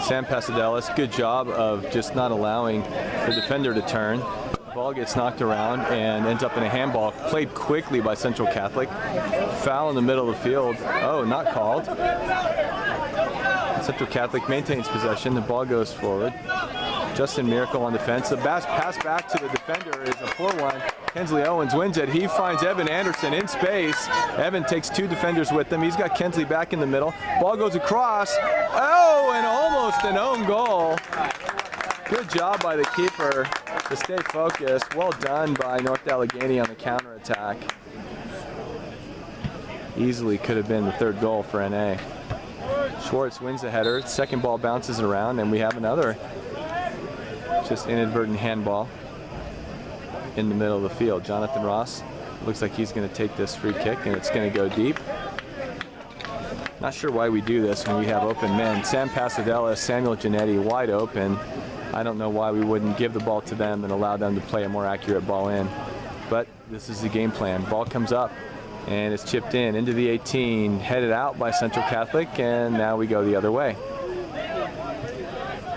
Sam Pasadelis, good job of just not allowing the defender to turn. Ball gets knocked around and ends up in a handball, played quickly by Central Catholic. Foul in the middle of the field. Oh, not called. Central Catholic maintains possession. The ball goes forward. Justin Miracle on defense. The pass back to the defender is a poor one. Kensley Owens wins it. He finds Evan Anderson in space. Evan takes 2 defenders with him. He's got Kensley back in the middle. Ball goes across. Oh, and almost an own goal. Good job by the keeper to stay focused. Well done by North Allegheny on the counterattack. Easily could have been the 3rd goal for NA. Schwartz wins the header. Second ball bounces around, and we have another just inadvertent handball in the middle of the field. Jonathan Ross looks like he's going to take this free kick, and it's going to go deep. Not sure why we do this when we have open men. Sam Pasadella, Samuel Giannetti wide open. I don't know why we wouldn't give the ball to them and allow them to play a more accurate ball in. But this is the game plan. Ball comes up, and it's chipped in into the 18, headed out by Central Catholic, and now we go the other way.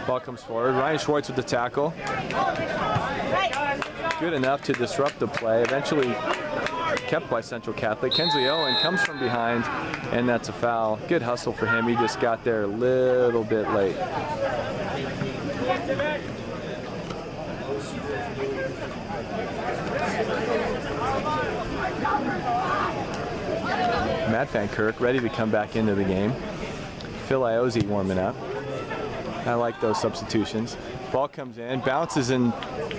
Ball comes forward. Ryan Schwartz with the tackle. Good enough to disrupt the play. Eventually kept by Central Catholic. Kensley Owen comes from behind, and that's a foul. Good hustle for him. He just got there a little bit late. Matt Van Kirk ready to come back into the game. Phil Iozzi warming up. I like those substitutions. Ball comes in, bounces in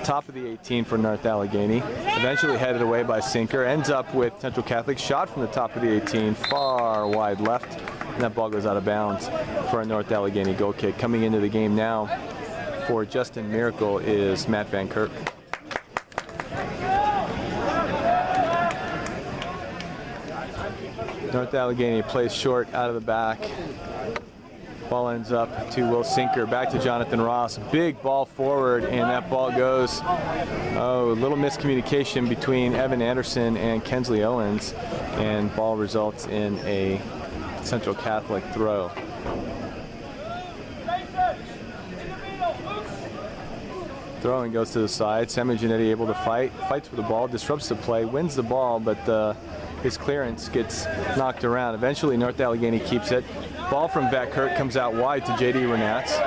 top of the 18 for North Allegheny. Eventually headed away by Sinker. Ends up with Central Catholic. Shot from the top of the 18, far wide left. And that ball goes out of bounds for a North Allegheny goal kick. Coming into the game now for Justin Miracle is Matt Van Kirk. North Allegheny plays short out of the back. Ball ends up to Will Sinker, back to Jonathan Ross. Big ball forward, and that ball goes, a little miscommunication between Evan Anderson and Kensley Owens, and ball results in a Central Catholic throw. Throwing goes to the side. Samuel Giannetti able to fights for the ball, disrupts the play, wins the ball, but his clearance gets knocked around. Eventually North Allegheny keeps it. Ball from Van Kirk comes out wide to J.D. Renatz.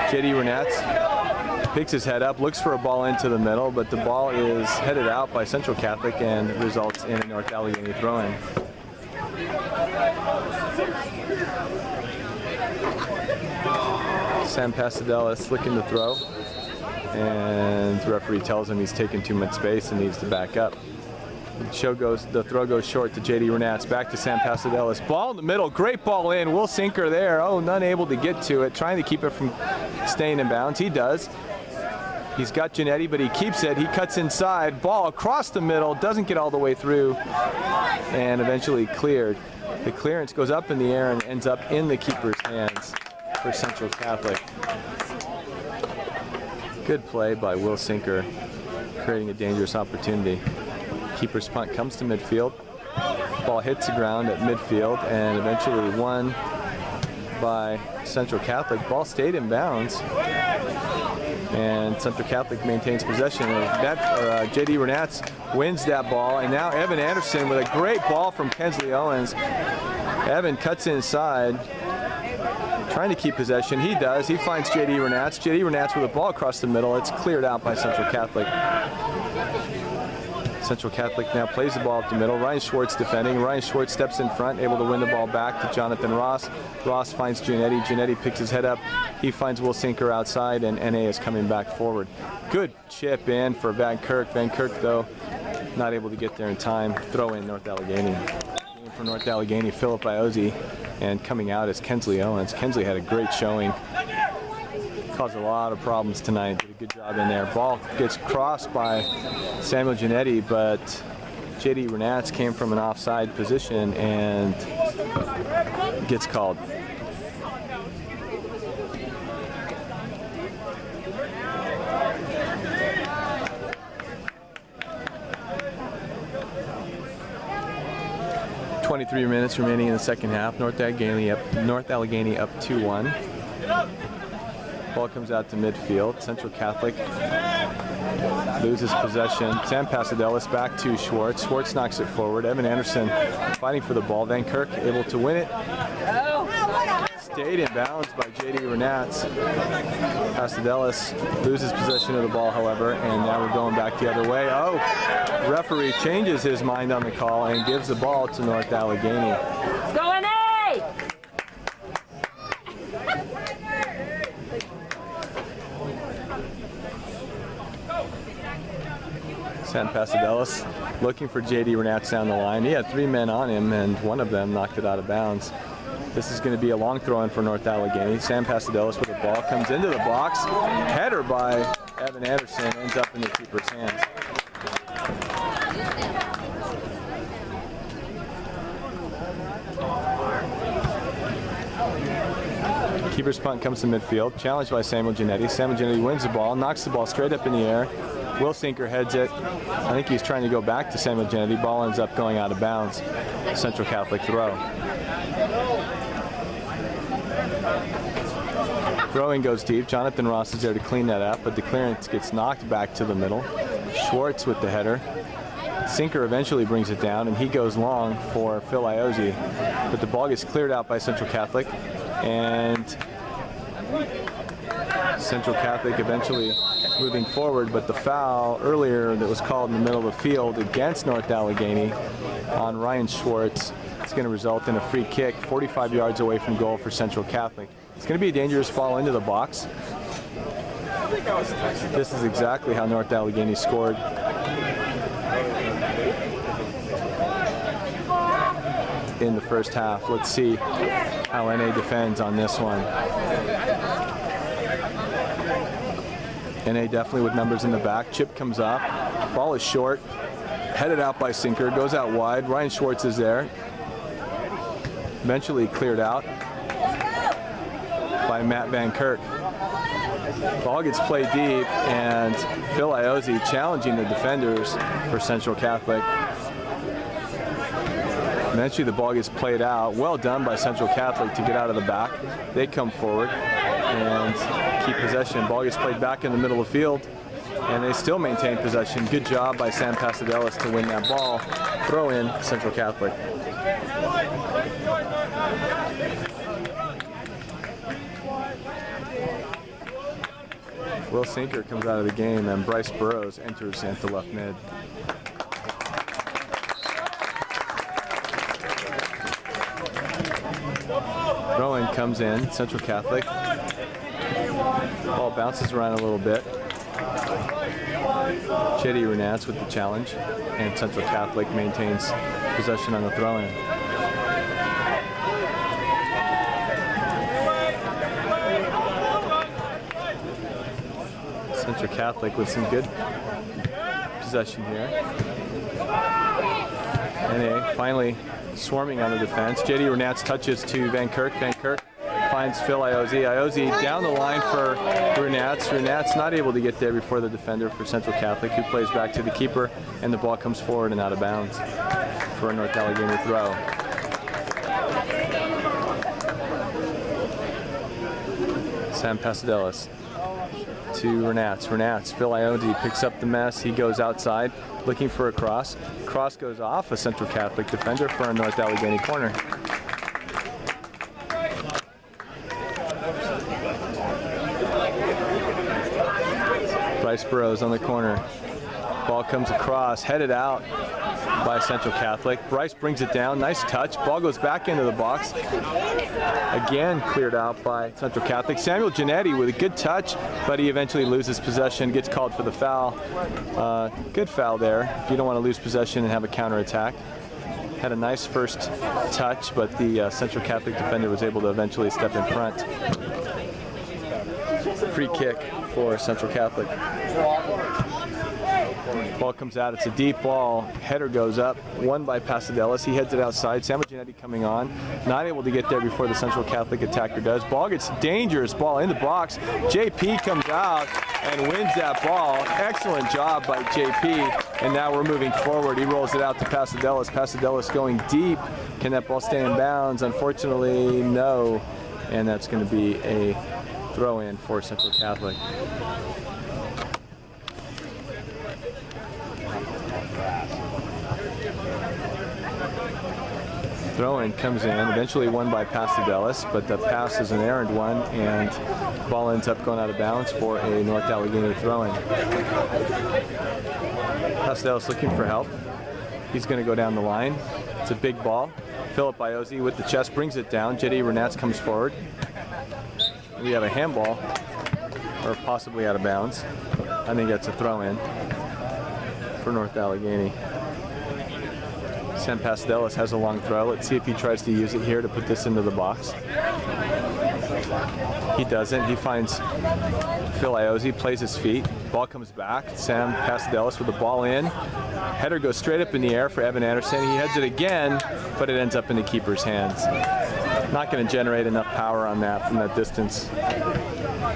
J.D. Renatz picks his head up, looks for a ball into the middle, but the ball is headed out by Central Catholic and results in a North Allegheny throw-in. Sam Pasadella slicking the throw, and the referee tells him he's taking too much space and needs to back up. The throw goes short to J.D. Renatz, back to Sam Pasadella's. Ball in the middle, great ball in. Will Sinker there. Oh, none able to get to it, trying to keep it from staying in bounds. He does. He's got Giannetti, but he keeps it. He cuts inside. Ball across the middle, doesn't get all the way through, and eventually cleared. The clearance goes up in the air and ends up in the keeper's hands for Central Catholic. Good play by Will Sinker, creating a dangerous opportunity. Keeper's punt comes to midfield. Ball hits the ground at midfield and eventually won by Central Catholic. Ball stayed in bounds, and Central Catholic maintains possession. J.D. Renatz wins that ball, and now Evan Anderson with a great ball from Kensley Owens. Evan cuts inside, trying to keep possession. He does. He finds J.D. Renatz. J.D. Renatz with a ball across the middle. It's cleared out by Central Catholic. Central Catholic now plays the ball up the middle. Ryan Schwartz defending. Ryan Schwartz steps in front, able to win the ball back to Jonathan Ross. Ross finds Giannetti. Giannetti picks his head up. He finds Will Sinker outside, and NA is coming back forward. Good chip in for Van Kirk. Van Kirk, though, not able to get there in time. Throw in North Allegheny. Game for North Allegheny, Philip Iozzi, and coming out is Kensley Owens. Kensley had a great showing. Caused a lot of problems tonight. Did a good job in there. Ball gets crossed by Samuel Giannetti, but J.D. Renatz came from an offside position and gets called. .23 minutes remaining in the second half. North Allegheny up 2-1. Ball comes out to midfield. Central Catholic loses possession. Sam Pasadelis back to Schwartz. Schwartz knocks it forward. Evan Anderson fighting for the ball. Van Kirk able to win it. Stayed in bounds by J.D. Renats. Pasadelis loses possession of the ball, however, and now we're going back the other way. Oh, referee changes his mind on the call and gives the ball to North Allegheny. Go NA! Sam Pasadelis looking for J.D. Renats down the line. He had 3 men on him, and one of them knocked it out of bounds. This is going to be a long throw in for North Allegheny. Sam Pasadelis with the ball comes into the box. Header by Evan Anderson ends up in the keeper's hands. Keeper's punt comes to midfield, challenged by Samuel Giannetti. Samuel Giannetti wins the ball, knocks the ball straight up in the air. Will Sinker heads it. I think he's trying to go back to Samuel Giannetti. Ball ends up going out of bounds. Central Catholic throw. Throwing goes deep. Jonathan Ross is there to clean that up, but the clearance gets knocked back to the middle. Schwartz with the header. Sinker eventually brings it down, and he goes long for Phil Iozzi. But the ball gets cleared out by Central Catholic, and Central Catholic eventually moving forward, but the foul earlier that was called in the middle of the field against North Allegheny on Ryan Schwartz is going to result in a free kick 45 yards away from goal for Central Catholic. It's going to be a dangerous ball into the box. This is exactly how North Allegheny scored. In the first half. Let's see how NA defends on this one. NA definitely with numbers in the back. Chip comes up. Ball is short. Headed out by Sinker. Goes out wide. Ryan Schwartz is there. Eventually cleared out by Matt Van Kirk. Ball gets played deep, and Phil Iozzi challenging the defenders for Central Catholic. Eventually the ball gets played out. Well done by Central Catholic to get out of the back. They come forward and keep possession. Ball gets played back in the middle of the field, and they still maintain possession. Good job by Sam Pasadelis to win that ball. Throw in Central Catholic. Will Sinker comes out of the game, and Bryce Burrows enters into left mid. Throw-in comes in, Central Catholic. Ball bounces around a little bit. J.D. Renats with the challenge, and Central Catholic maintains possession on the throw-in. Central Catholic with some good possession here. NA finally swarming on the defense. J.D. Renats touches to Van Kirk. Van Kirk finds Phil Iozzi. Iozzi down the line for Renats. Renats not able to get there before the defender for Central Catholic, who plays back to the keeper, and the ball comes forward and out of bounds for a North Allegheny throw. Sam Pasadelis to Renats. Renats, Phil Iozzi picks up the mess. He goes outside looking for a cross. Cross goes off a Central Catholic defender for a North Allegheny corner. Bryce Burrows on the corner. Ball comes across, headed out by Central Catholic. Bryce brings it down, nice touch. Ball goes back into the box. Again cleared out by Central Catholic. Samuel Giannetti with a good touch, but he eventually loses possession, gets called for the foul. Good foul there if you don't want to lose possession and have a counterattack. Had a nice first touch, but the Central Catholic defender was able to eventually step in front. Free kick for Central Catholic. Ball comes out, it's a deep ball, header goes up, won by Pasadelis. He heads it outside. Samuel Giannetti coming on, not able to get there before the Central Catholic attacker does. Ball gets dangerous, ball in the box. JP comes out and wins that ball. Excellent job by JP, and now we're moving forward. He rolls it out to Pasadelis. Pasadelis going deep. Can that ball stay in bounds? Unfortunately, no, and that's going to be a throw in for Central Catholic. Throw-in comes in, eventually won by Pasadelis, but the pass is an errant one, and the ball ends up going out of bounds for a North Allegheny throw-in. Pasadelis looking for help. He's going to go down the line. It's a big ball. Philip Iozzi with the chest brings it down. J.D. Renats comes forward. We have a handball, or possibly out of bounds. I think that's a throw-in for North Allegheny. Sam Pasadelis has a long throw. Let's see if he tries to use it here to put this into the box. He doesn't. He finds Phil Iozzi, plays his feet. Ball comes back. Sam Pasadelis with the ball in. Header goes straight up in the air for Evan Anderson. He heads it again, but it ends up in the keeper's hands. Not going to generate enough power on that from that distance.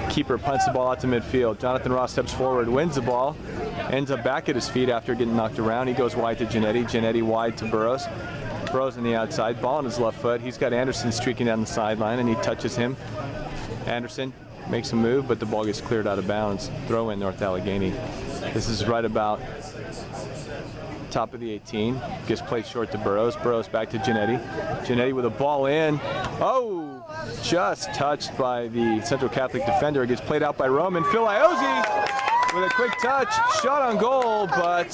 Keeper punts the ball out to midfield. Jonathan Ross steps forward, wins the ball, ends up back at his feet after getting knocked around. He goes wide to Giannetti. Giannetti wide to Burrows. Burrows on the outside, ball on his left foot. He's got Anderson streaking down the sideline, and he touches him. Anderson makes a move, but the ball gets cleared out of bounds. Throw in North Allegheny. This is right about top of the 18. Gets played short to Burrows. Burrows back to Giannetti. Giannetti with a ball in. Oh, just touched by the Central Catholic defender. It gets played out by Roman. Phil Iozzi with a quick touch. Shot on goal, but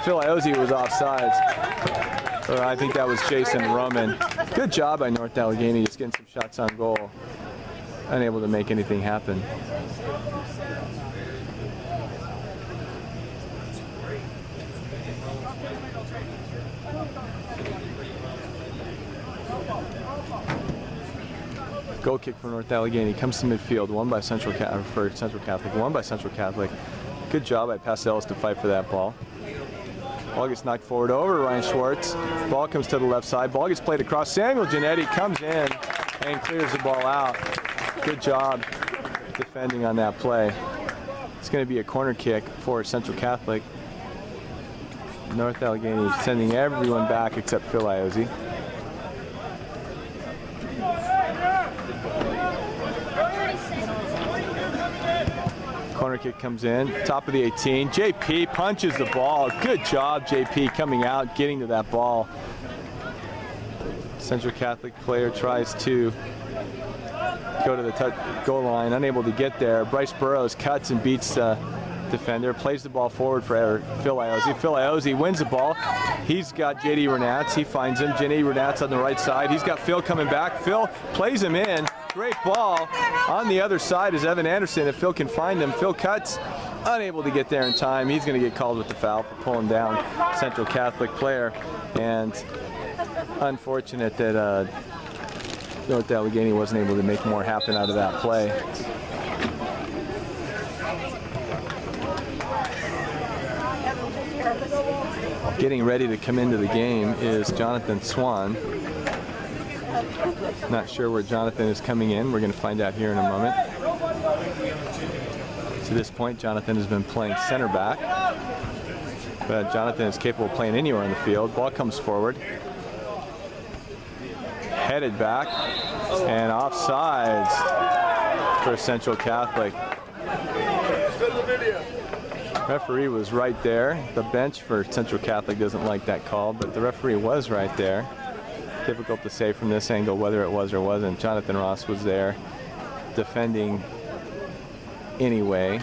Phil Iozzi was offsides. I think that was Jason Roman. Good job by North Allegheny, just getting some shots on goal. Unable to make anything happen. Goal kick for North Allegheny. Comes to midfield, won by Central Catholic, won by Central Catholic. Good job by Pasadelis to fight for that ball. Ball gets knocked forward over Ryan Schwartz. Ball comes to the left side. Ball gets played across. Samuel Giannetti comes in and clears the ball out. Good job defending on that play. It's going to be a corner kick for Central Catholic. North Allegheny sending everyone back except Phil Iozzi. Corner kick comes in, top of the 18. JP punches the ball. Good job, JP, coming out, getting to that ball. Central Catholic player tries to go to the goal line, unable to get there. Bryce Burrows cuts and beats the defender, plays the ball forward for Phil Iozzi. Phil Iozzi wins the ball. He's got J.D. Renats. He finds him. J.D. Renats on the right side. He's got Phil coming back. Phil plays him in. Great ball. On the other side is Evan Anderson. If Phil can find him, Phil cuts. Unable to get there in time. He's going to get called with the foul for pulling down Central Catholic player. And unfortunate that North Allegheny wasn't able to make more happen out of that play. Getting ready to come into the game is Jonathan Swan. Not sure where Jonathan is coming in. We're going to find out here in a moment. To this point, Jonathan has been playing center back. But Jonathan is capable of playing anywhere on the field. Ball comes forward. Headed back. And offsides for Central Catholic. Referee was right there. The bench for Central Catholic doesn't like that call, but the referee was right there. Difficult to say from this angle whether it was or wasn't. Jonathan Ross was there defending anyway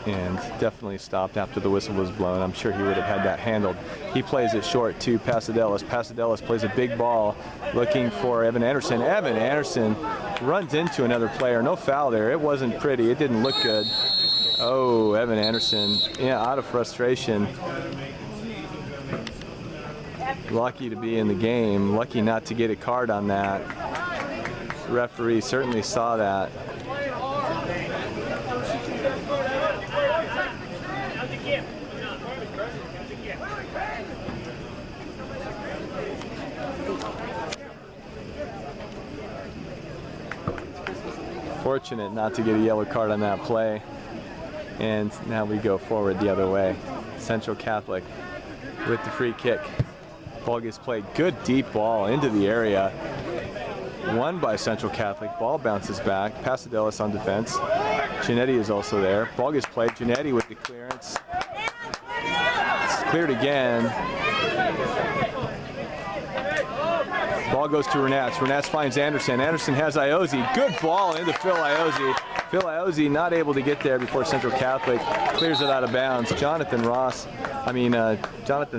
and definitely stopped after the whistle was blown. I'm sure he would have had that handled. He plays it short to Pasadelis. Pasadelis plays a big ball looking for Evan Anderson. Evan Anderson runs into another player. No foul there. It wasn't pretty. It didn't look good. Oh, Evan Anderson, yeah, out of frustration. Lucky to be in the game. Lucky not to get a card on that. The referee certainly saw that. Fortunate not to get a yellow card on that play. And now we go forward the other way. Central Catholic with the free kick. Ball gets played. Good deep ball into the area. Won by Central Catholic. Ball bounces back. Pasadelis on defense. Giannetti is also there. Ball gets played. Giannetti with the clearance. It's cleared again. Ball goes to Renats. Renats finds Anderson. Anderson has Iozzi. Good ball into Phil Iozzi. Phil Iozzi not able to get there before Central Catholic clears it out of bounds. Jonathan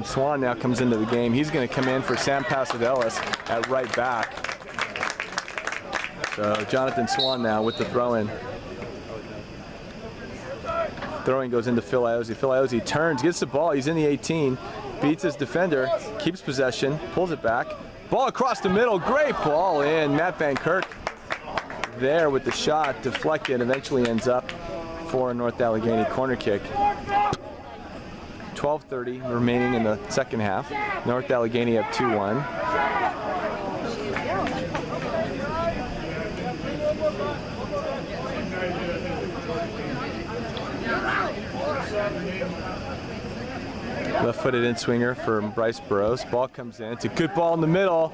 Swan now comes into the game. He's going to come in for Sam Pasadelis at right back. So Jonathan Swan now with the throw-in. Throwing goes into Phil Iozzi. Phil Iozzi turns, gets the ball. He's in the 18, beats his defender, keeps possession, pulls it back. Ball across the middle, great ball in. Matt Van Kirk there with the shot, deflected, eventually ends up for a North Allegheny corner kick. 12:30 remaining in the second half. North Allegheny up 2-1. Left-footed in-swinger for Bryce Burrows. Ball comes in. It's a good ball in the middle.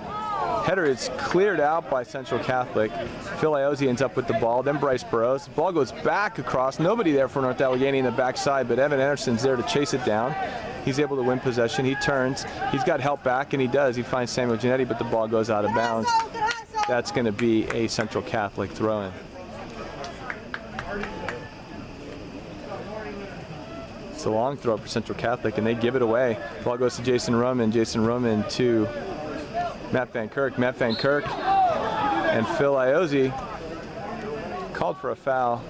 Header is cleared out by Central Catholic. Phil Iozzi ends up with the ball, then Bryce Burrows. Ball goes back across. Nobody there for North Allegheny in the backside, but Evan Anderson's there to chase it down. He's able to win possession. He turns. He's got help back, and he does. He finds Samuel Giannetti, but the ball goes out of bounds. That's going to be a Central Catholic throw-in. It's a long throw for Central Catholic, and they give it away. Ball goes to Jason Roman. Jason Roman to Matt Van Kirk. Matt Van Kirk and Phil Iozzi called for a foul.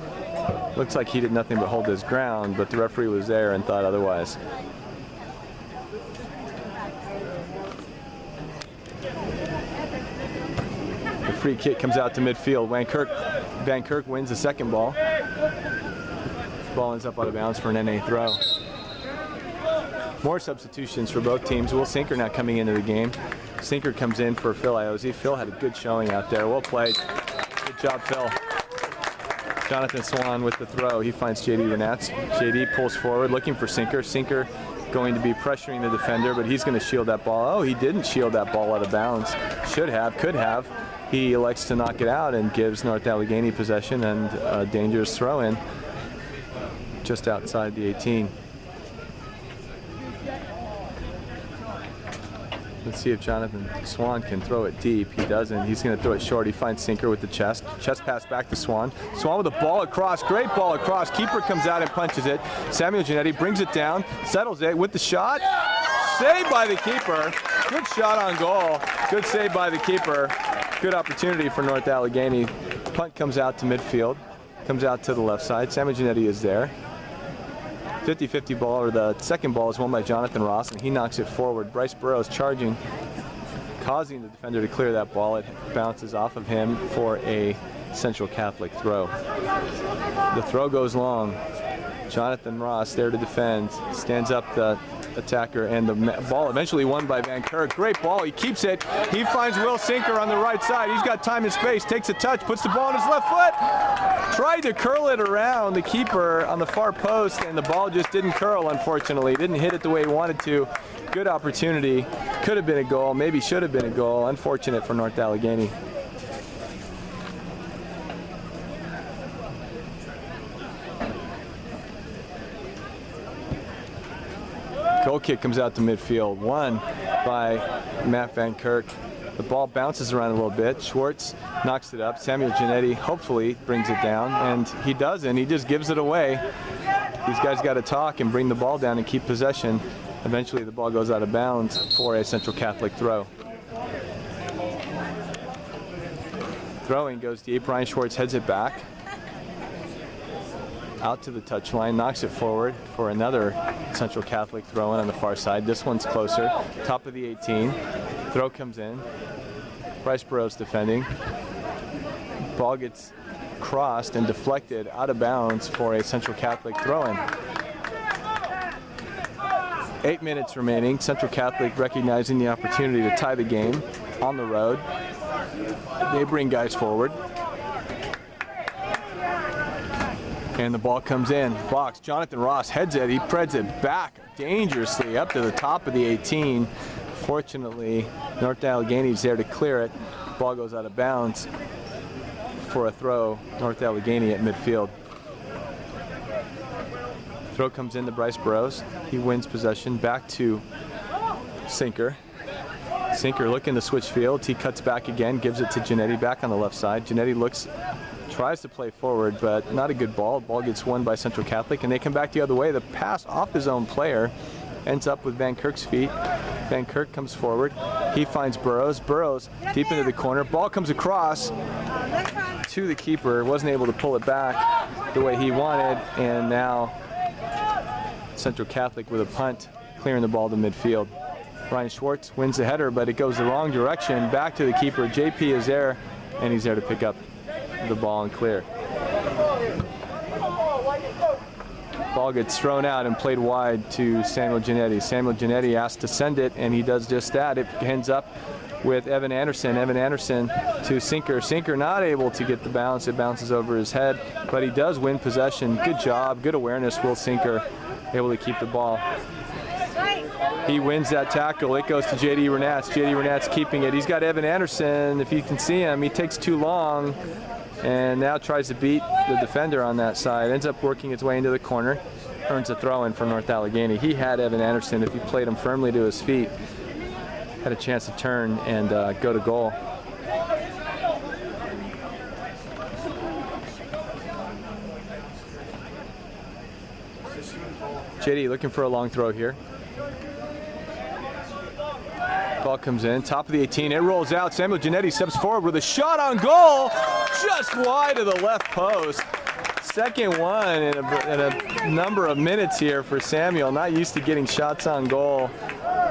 Looks like he did nothing but hold his ground, but the referee was there and thought otherwise. The free kick comes out to midfield. Van Kirk wins the second ball. Ball ends up out of bounds for an NA throw. More substitutions for both teams. Will Sinker now coming into the game. Sinker comes in for Phil Iozzi. Phil had a good showing out there. Well played. Good job, Phil. Jonathan Swan with the throw. He finds JD Renats. JD pulls forward looking for Sinker. Sinker going to be pressuring the defender, but he's going to shield that ball. Oh, he didn't shield that ball out of bounds. Should have, could have. He elects to knock it out and gives North Allegheny possession and a dangerous throw-in just outside the 18. Let's see if Jonathan Swan can throw it deep. He doesn't. He's going to throw it short. He finds Sinker with the chest. Chest pass back to Swan. Swan with the ball across. Great ball across. Keeper comes out and punches it. Samuel Giannetti brings it down, settles it with the shot. Saved by the keeper. Good shot on goal. Good save by the keeper. Good opportunity for North Allegheny. Punt comes out to midfield. Comes out to the left side. Samuel Giannetti is there. 50-50 ball, or the second ball is won by Jonathan Ross, and he knocks it forward. Bryce Burrows charging, causing the defender to clear that ball. It bounces off of him for a Central Catholic throw. The throw goes long. Jonathan Ross there to defend, stands up the attacker, and the ball eventually won by Van Kirk. Great ball, he keeps it. He finds Will Sinker on the right side. He's got time and space, takes a touch, puts the ball on his left foot. Tried to curl it around the keeper on the far post, and the ball just didn't curl, unfortunately. Didn't hit it the way he wanted to. Good opportunity. Could have been a goal, maybe should have been a goal. Unfortunate for North Allegheny. Goal kick comes out to midfield, won by Matt Van Kirk. The ball bounces around a little bit. Schwartz knocks it up. Samuel Giannetti hopefully brings it down, and he doesn't. He just gives it away. These guys got to talk and bring the ball down and keep possession. Eventually the ball goes out of bounds for a Central Catholic throw. Throwing goes deep. Ryan Schwartz heads it back. Out to the touchline, knocks it forward for another Central Catholic throw-in on the far side. This one's closer, top of the 18. Throw comes in. Bryce Burrows defending. Ball gets crossed and deflected out of bounds for a Central Catholic throw-in. 8 minutes remaining. Central Catholic recognizing the opportunity to tie the game on the road. They bring guys forward. And the ball comes in, box. Jonathan Ross heads it, he preds it back dangerously up to the top of the 18. Fortunately, North Allegheny's there to clear it. Ball goes out of bounds for a throw, North Allegheny at midfield. Throw comes in to Bryce Burrows. He wins possession back to Sinker. Sinker looking to switch fields. He cuts back again, gives it to Giannetti back on the left side. Giannetti looks, tries to play forward, but not a good ball. Ball gets won by Central Catholic, and they come back the other way. The pass off his own player ends up with Van Kirk's feet. Van Kirk comes forward. He finds Burrows. Burrows deep into the corner. Ball comes across to the keeper. Wasn't able to pull it back the way he wanted, and now Central Catholic with a punt, clearing the ball to midfield. Ryan Schwartz wins the header, but it goes the wrong direction. Back to the keeper. JP is there, and he's there to pick up the ball and clear. Ball gets thrown out and played wide to Samuel Giannetti. Samuel Giannetti asked to send it, and he does just that. It ends up with Evan Anderson. Evan Anderson to Sinker. Sinker not able to get the bounce. It bounces over his head, but he does win possession. Good job, good awareness. Will Sinker able to keep the ball. He wins that tackle. It goes to J.D. Renats. J.D. Renats keeping it. He's got Evan Anderson. If you can see him, he takes too long and now tries to beat the defender on that side. Ends up working its way into the corner. Earns a throw-in for North Allegheny. He had Evan Anderson. If he played him firmly to his feet, had a chance to turn and go to goal. JD looking for a long throw here. Ball comes in, top of the 18, it rolls out. Samuel Giannetti steps forward with a shot on goal, just wide of the left post. Second one in a number of minutes here for Samuel. Not used to getting shots on goal.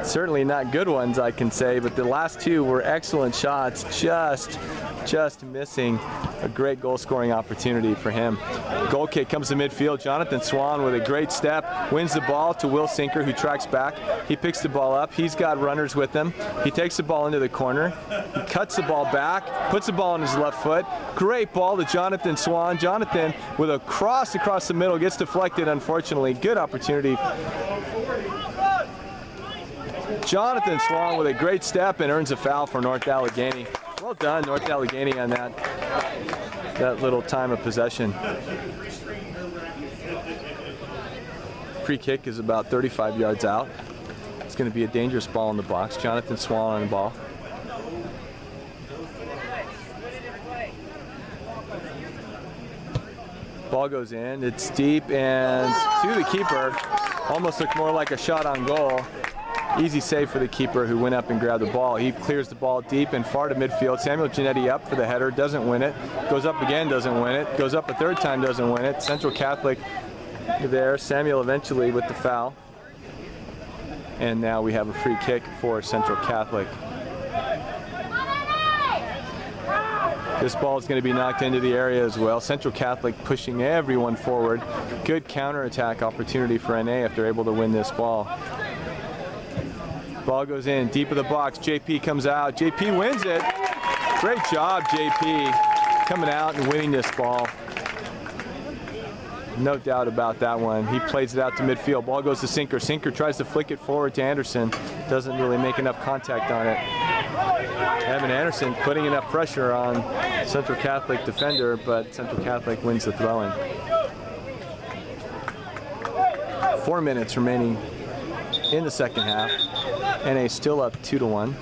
Certainly not good ones, I can say, but the last two were excellent shots, just missing a great goal-scoring opportunity for him. Goal kick comes to midfield. Jonathan Swan with a great step, wins the ball to Will Sinker, who tracks back. He picks the ball up. He's got runners with him. He takes the ball into the corner. He cuts the ball back, puts the ball on his left foot. Great ball to Jonathan Swan. Jonathan with a cross across the middle, gets deflected, unfortunately. Good opportunity. Jonathan Swan with a great step and earns a foul for North Allegheny. Well done, North Allegheny, on that little time of possession. Free kick is about 35 yards out. It's going to be a dangerous ball in the box. Jonathan Swan on the ball. Ball goes in, it's deep, and to the keeper. Almost looked more like a shot on goal. Easy save for the keeper, who went up and grabbed the ball. He clears the ball deep and far to midfield. Samuel Giannetti up for the header, doesn't win it. Goes up again, doesn't win it. Goes up a third time, doesn't win it. Central Catholic there. Samuel eventually with the foul. And now we have a free kick for Central Catholic. This ball is going to be knocked into the area as well. Central Catholic pushing everyone forward. Good counterattack opportunity for NA if they're able to win this ball. Ball goes in, deep of the box. JP comes out. JP wins it. Great job, JP, coming out and winning this ball. No doubt about that one. He plays it out to midfield. Ball goes to Sinker. Sinker tries to flick it forward to Anderson. Doesn't really make enough contact on it. Evan Anderson putting enough pressure on Central Catholic defender, but Central Catholic wins the throw-in. 4 minutes remaining in the second half. NA still up 2-1.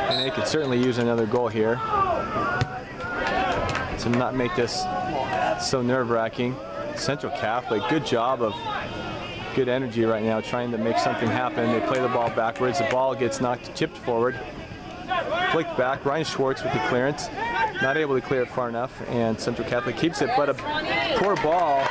And they could certainly use another goal here to not make this so nerve-wracking. Central Catholic, good job of good energy right now, trying to make something happen. They play the ball backwards. The ball gets chipped forward, flicked back. Ryan Schwartz with the clearance, not able to clear it far enough, and Central Catholic keeps it, but a poor ball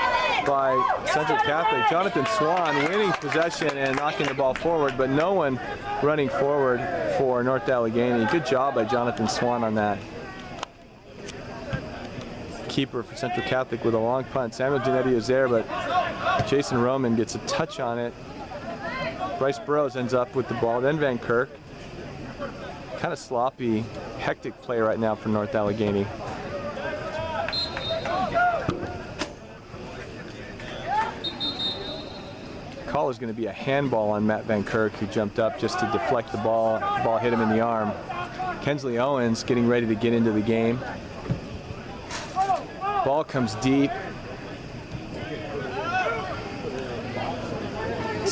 by Central Catholic. Jonathan Swan winning possession and knocking the ball forward, but no one running forward for North Allegheny. Good job by Jonathan Swan on that. Keeper for Central Catholic with a long punt. Samuel Giannetti is there, but Jason Roman gets a touch on it. Bryce Burrows ends up with the ball, then Van Kirk. Kind of sloppy, hectic play right now for North Allegheny. Call is going to be a handball on Matt Van Kirk, who jumped up just to deflect the ball. The ball hit him in the arm. Kensley Owens getting ready to get into the game. Ball comes deep.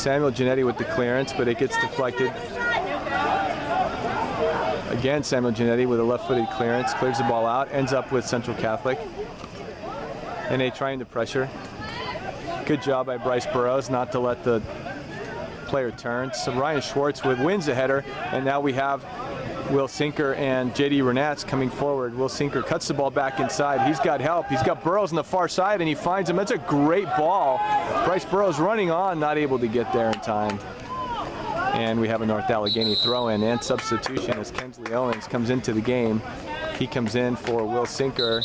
Samuel Giannetti with the clearance, but it gets deflected. Again, Samuel Giannetti with a left-footed clearance, clears the ball out, ends up with Central Catholic. NA trying to pressure. Good job by Bryce Burrows not to let the player turn. So Ryan Schwartz wins the header, and now we have Will Sinker and J.D. Renats coming forward. Will Sinker cuts the ball back inside. He's got help. He's got Burrows on the far side, and he finds him. That's a great ball. Bryce Burrows running on, not able to get there in time. And we have a North Allegheny throw-in and substitution as Kensley Owens comes into the game. He comes in for Will Sinker.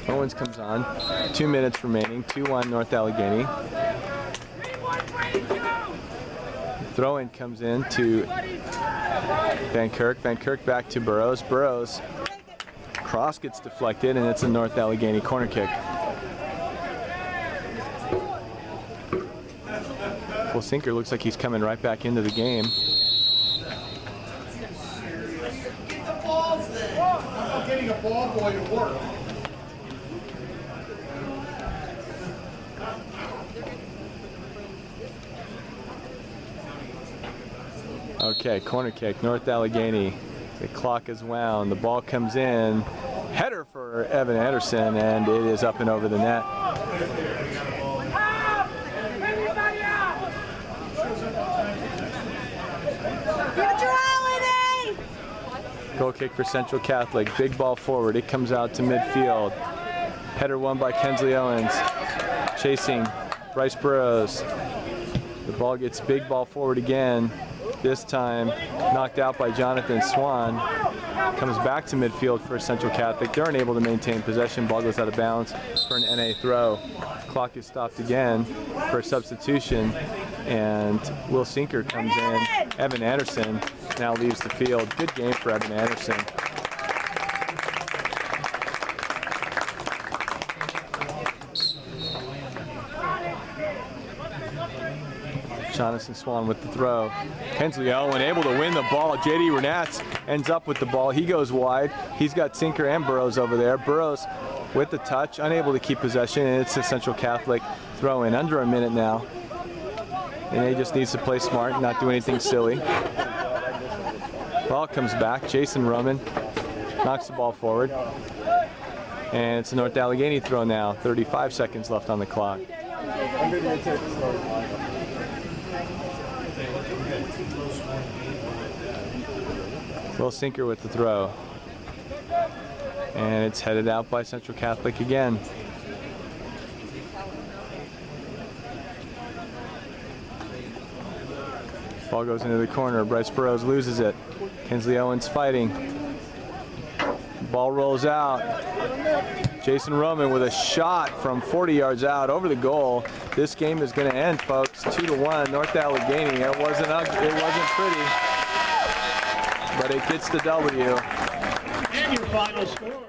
Owens comes on. 2 minutes remaining. 2-1 North Allegheny. Throw-in comes in to Van Kirk. Van Kirk back to Burrows. Burrows cross gets deflected, and it's a North Allegheny corner kick. Well, Sinker looks like he's coming right back into the game. Get the balls then. I'm not getting a ball boy to work. Okay, corner kick, North Allegheny. The clock is wound. The ball comes in. Header for Evan Anderson, and it is up and over the net. Goal kick for Central Catholic. Big ball forward. It comes out to midfield. Header won by Kensley Owens. Chasing Bryce Burrows. The ball gets big ball forward again. This time knocked out by Jonathan Swan. Comes back to midfield for Central Catholic. They're unable to maintain possession. Ball goes out of bounds for an NA throw. Clock is stopped again for a substitution, and Will Sinker comes in. Evan Anderson now leaves the field. Good game for Evan Anderson. Jonathan Swan with the throw. Kensley Owen able to win the ball. J.D. Renats ends up with the ball. He goes wide. He's got Sinker and Burrows over there. Burrows with the touch, unable to keep possession, and it's a Central Catholic throw in. Under a minute now. And he just needs to play smart, not do anything silly. Ball comes back. Jason Roman knocks the ball forward. And it's a North Allegheny throw now. 35 seconds left on the clock. Will Sinker with the throw. And it's headed out by Central Catholic again. Ball goes into the corner. Bryce Burrows loses it. Kensley Owens fighting. Ball rolls out. Jason Roman with a shot from 40 yards out over the goal. This game is going to end, folks. 2-1 North Allegheny. It wasn't pretty, but it gets the W. And your final score.